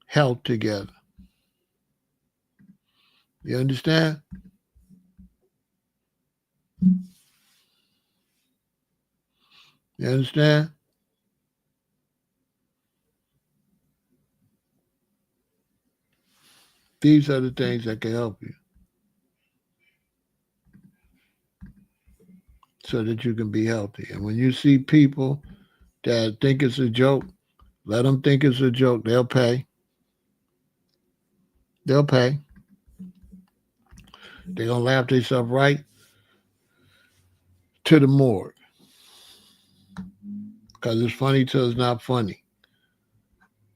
health together. You understand? You understand? These are the things that can help you so that you can be healthy. And when you see people that think it's a joke, let them think it's a joke. They'll pay. They'll pay. They're going to laugh themselves right to the morgue because it's funny till it's not funny.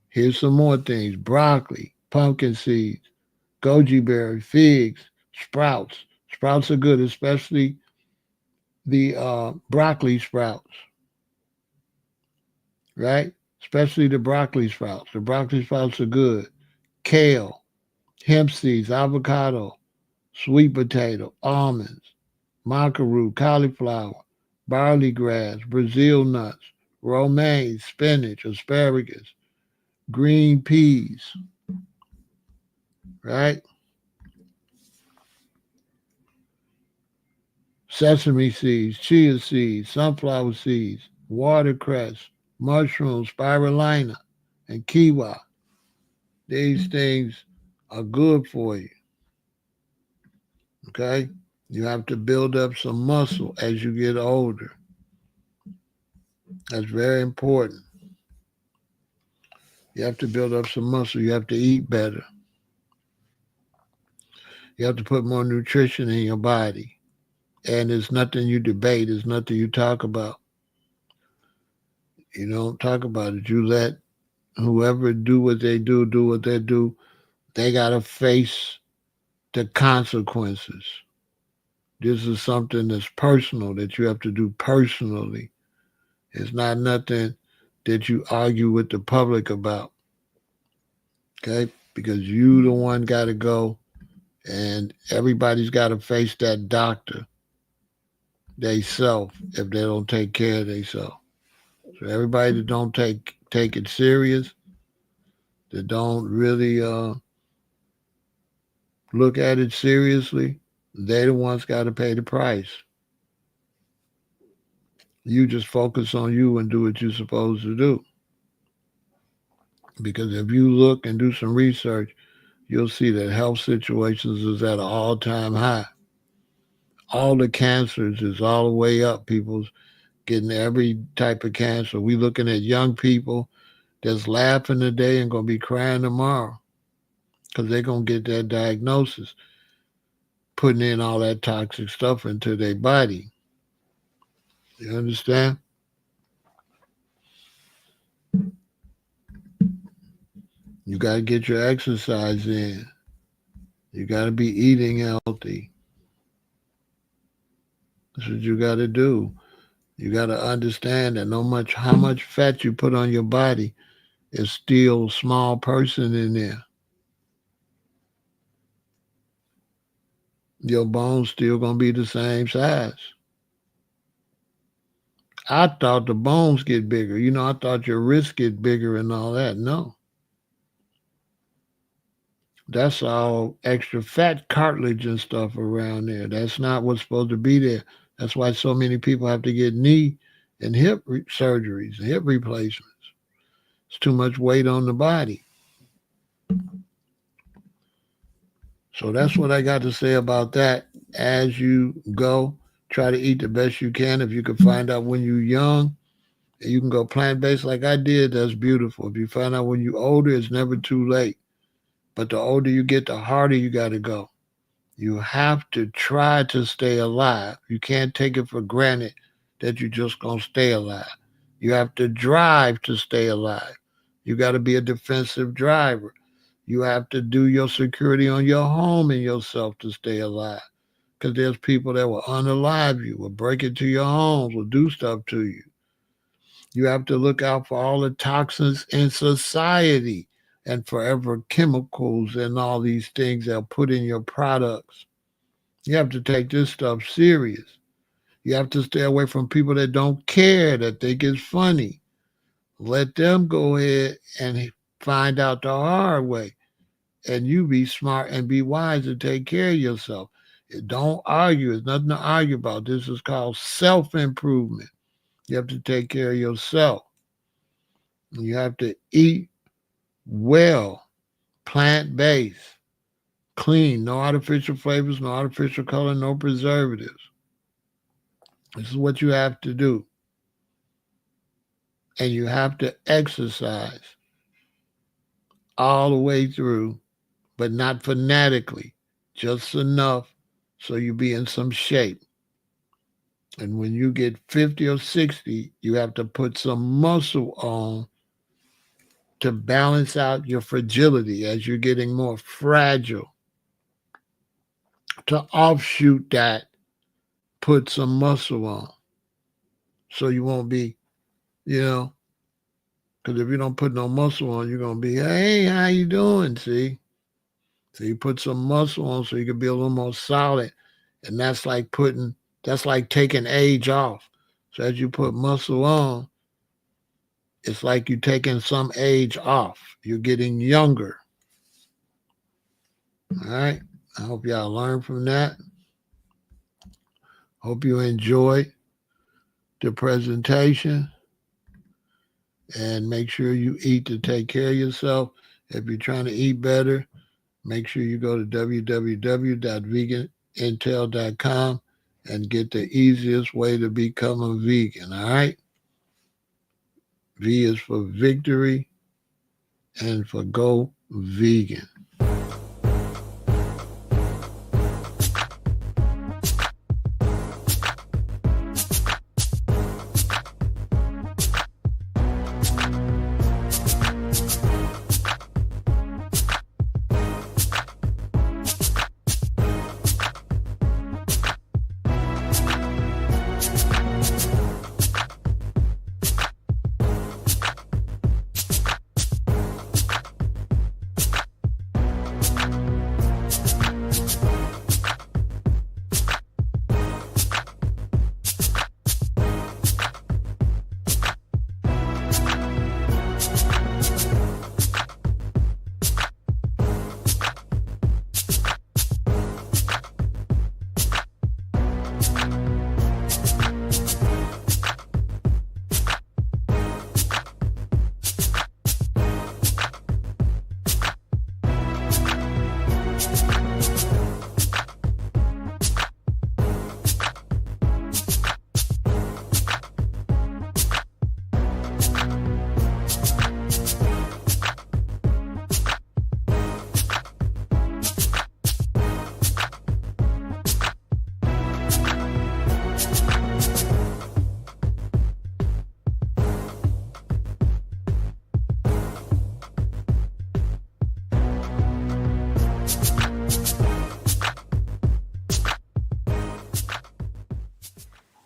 Here's some more things: broccoli, pumpkin seeds, goji berry, figs, sprouts. Sprouts are good, especially the broccoli sprouts, right? Especially the broccoli sprouts. The broccoli sprouts are good. Kale, hemp seeds, avocado, sweet potato, almonds, macaroon, cauliflower, barley grass, Brazil nuts, romaine, spinach, asparagus, green peas, right? Sesame seeds, chia seeds, sunflower seeds, watercress, mushrooms, spirulina, and quinoa. These things are good for you, okay? You have to build up some muscle as you get older. That's very important. You have to build up some muscle. You have to eat better. You have to put more nutrition in your body. And it's nothing you debate. It's nothing you talk about. You don't talk about it. You let whoever do what they do what they do. They got to face the consequences. This is something that's personal that you have to do personally. It's not nothing that you argue with the public about. Okay? Because you the one got to go and everybody's got to face that doctor they self if they don't take care of themselves. So everybody that don't take it serious, that don't really look at it seriously, they the ones got to pay the price. You just focus on you and do what you're supposed to do. Because if you look and do some research, you'll see that health situations is at an all-time high. All the cancers is all the way up. People's getting every type of cancer. We looking at young people that's laughing today and going to be crying tomorrow because they're going to get that diagnosis, putting in all that toxic stuff into their body. You understand? You got to get your exercise in. You got to be eating healthy. That's what you got to do. You got to understand that no much how much fat you put on your body is still a small person in there. Your bones still gonna be the same size. I thought the bones get bigger. I thought your wrists get bigger and all that. No. That's all extra fat cartilage and stuff around there. That's not what's supposed to be there. That's why so many people have to get knee and hip surgeries and hip replacements. It's too much weight on the body. So that's what I got to say about that. As you go, try to eat the best you can. If you can find out when you're young, and you can go plant-based like I did, that's beautiful. If you find out when you're older, it's never too late. But the older you get, the harder you got to go. You have to try to stay alive. You can't take it for granted that you're just going to stay alive. You have to drive to stay alive. You got to be a defensive driver. You have to do your security on your home and yourself to stay alive. Because there's people that will unalive you, will break into your homes, will do stuff to you. You have to look out for all the toxins in society and forever chemicals and all these things they'll put in your products. You have to take this stuff serious. You have to stay away from people that don't care, that think it's funny. Let them go ahead and find out the hard way. And you be smart and be wise and take care of yourself. Don't argue. There's nothing to argue about. This is called self-improvement. You have to take care of yourself. You have to eat well, plant-based, clean, no artificial flavors, no artificial color, no preservatives. This is what you have to do. And you have to exercise all the way through, but not fanatically, just enough so you be in some shape. And when you get 50 or 60, you have to put some muscle on to balance out your fragility as you're getting more fragile. To offshoot that, put some muscle on so you won't be, because if you don't put no muscle on, you're going to be, hey, how you doing, see? So you put some muscle on so you can be a little more solid. And that's like taking age off. So as you put muscle on, it's like you're taking some age off. You're getting younger. All right. I hope y'all learn from that. Hope you enjoyed the presentation. And make sure you eat to take care of yourself. If you're trying to eat better, make sure you go to www.veganintel.com and get the easiest way to become a vegan. All right. V is for victory and for go vegan.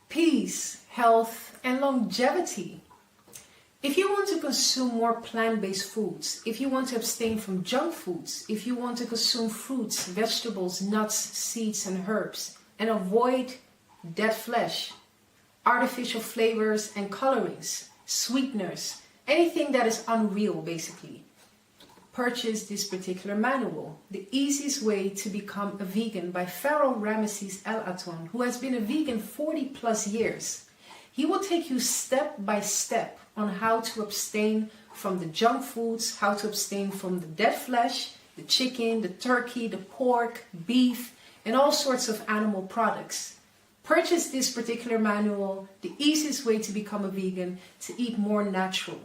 Peace, health, and longevity. If you want to consume more plant-based foods, if you want to abstain from junk foods, if you want to consume fruits, vegetables, nuts, seeds, and herbs, and avoid dead flesh, artificial flavors and colorings, sweeteners, anything that is unreal basically, purchase this particular manual, The Easiest Way to Become a Vegan by Pharaoh Ramesses El-Aton, who has been a vegan 40 plus years. He will take you step by step on how to abstain from the junk foods, how to abstain from the dead flesh, the chicken, the turkey, the pork, beef, and all sorts of animal products. Purchase this particular manual, The Easiest Way to Become a Vegan, to eat more natural.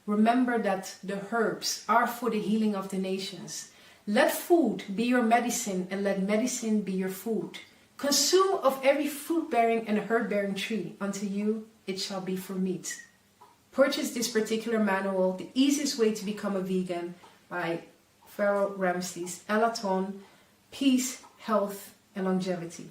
Remember that the herbs are for the healing of the nations. Let food be your medicine and let medicine be your food. Consume of every fruit-bearing and herb-bearing tree. Unto you it shall be for meat. Purchase this particular manual, The Easiest Way to Become a Vegan by Pharaoh Ramesses El-Aton. Peace, health, and longevity.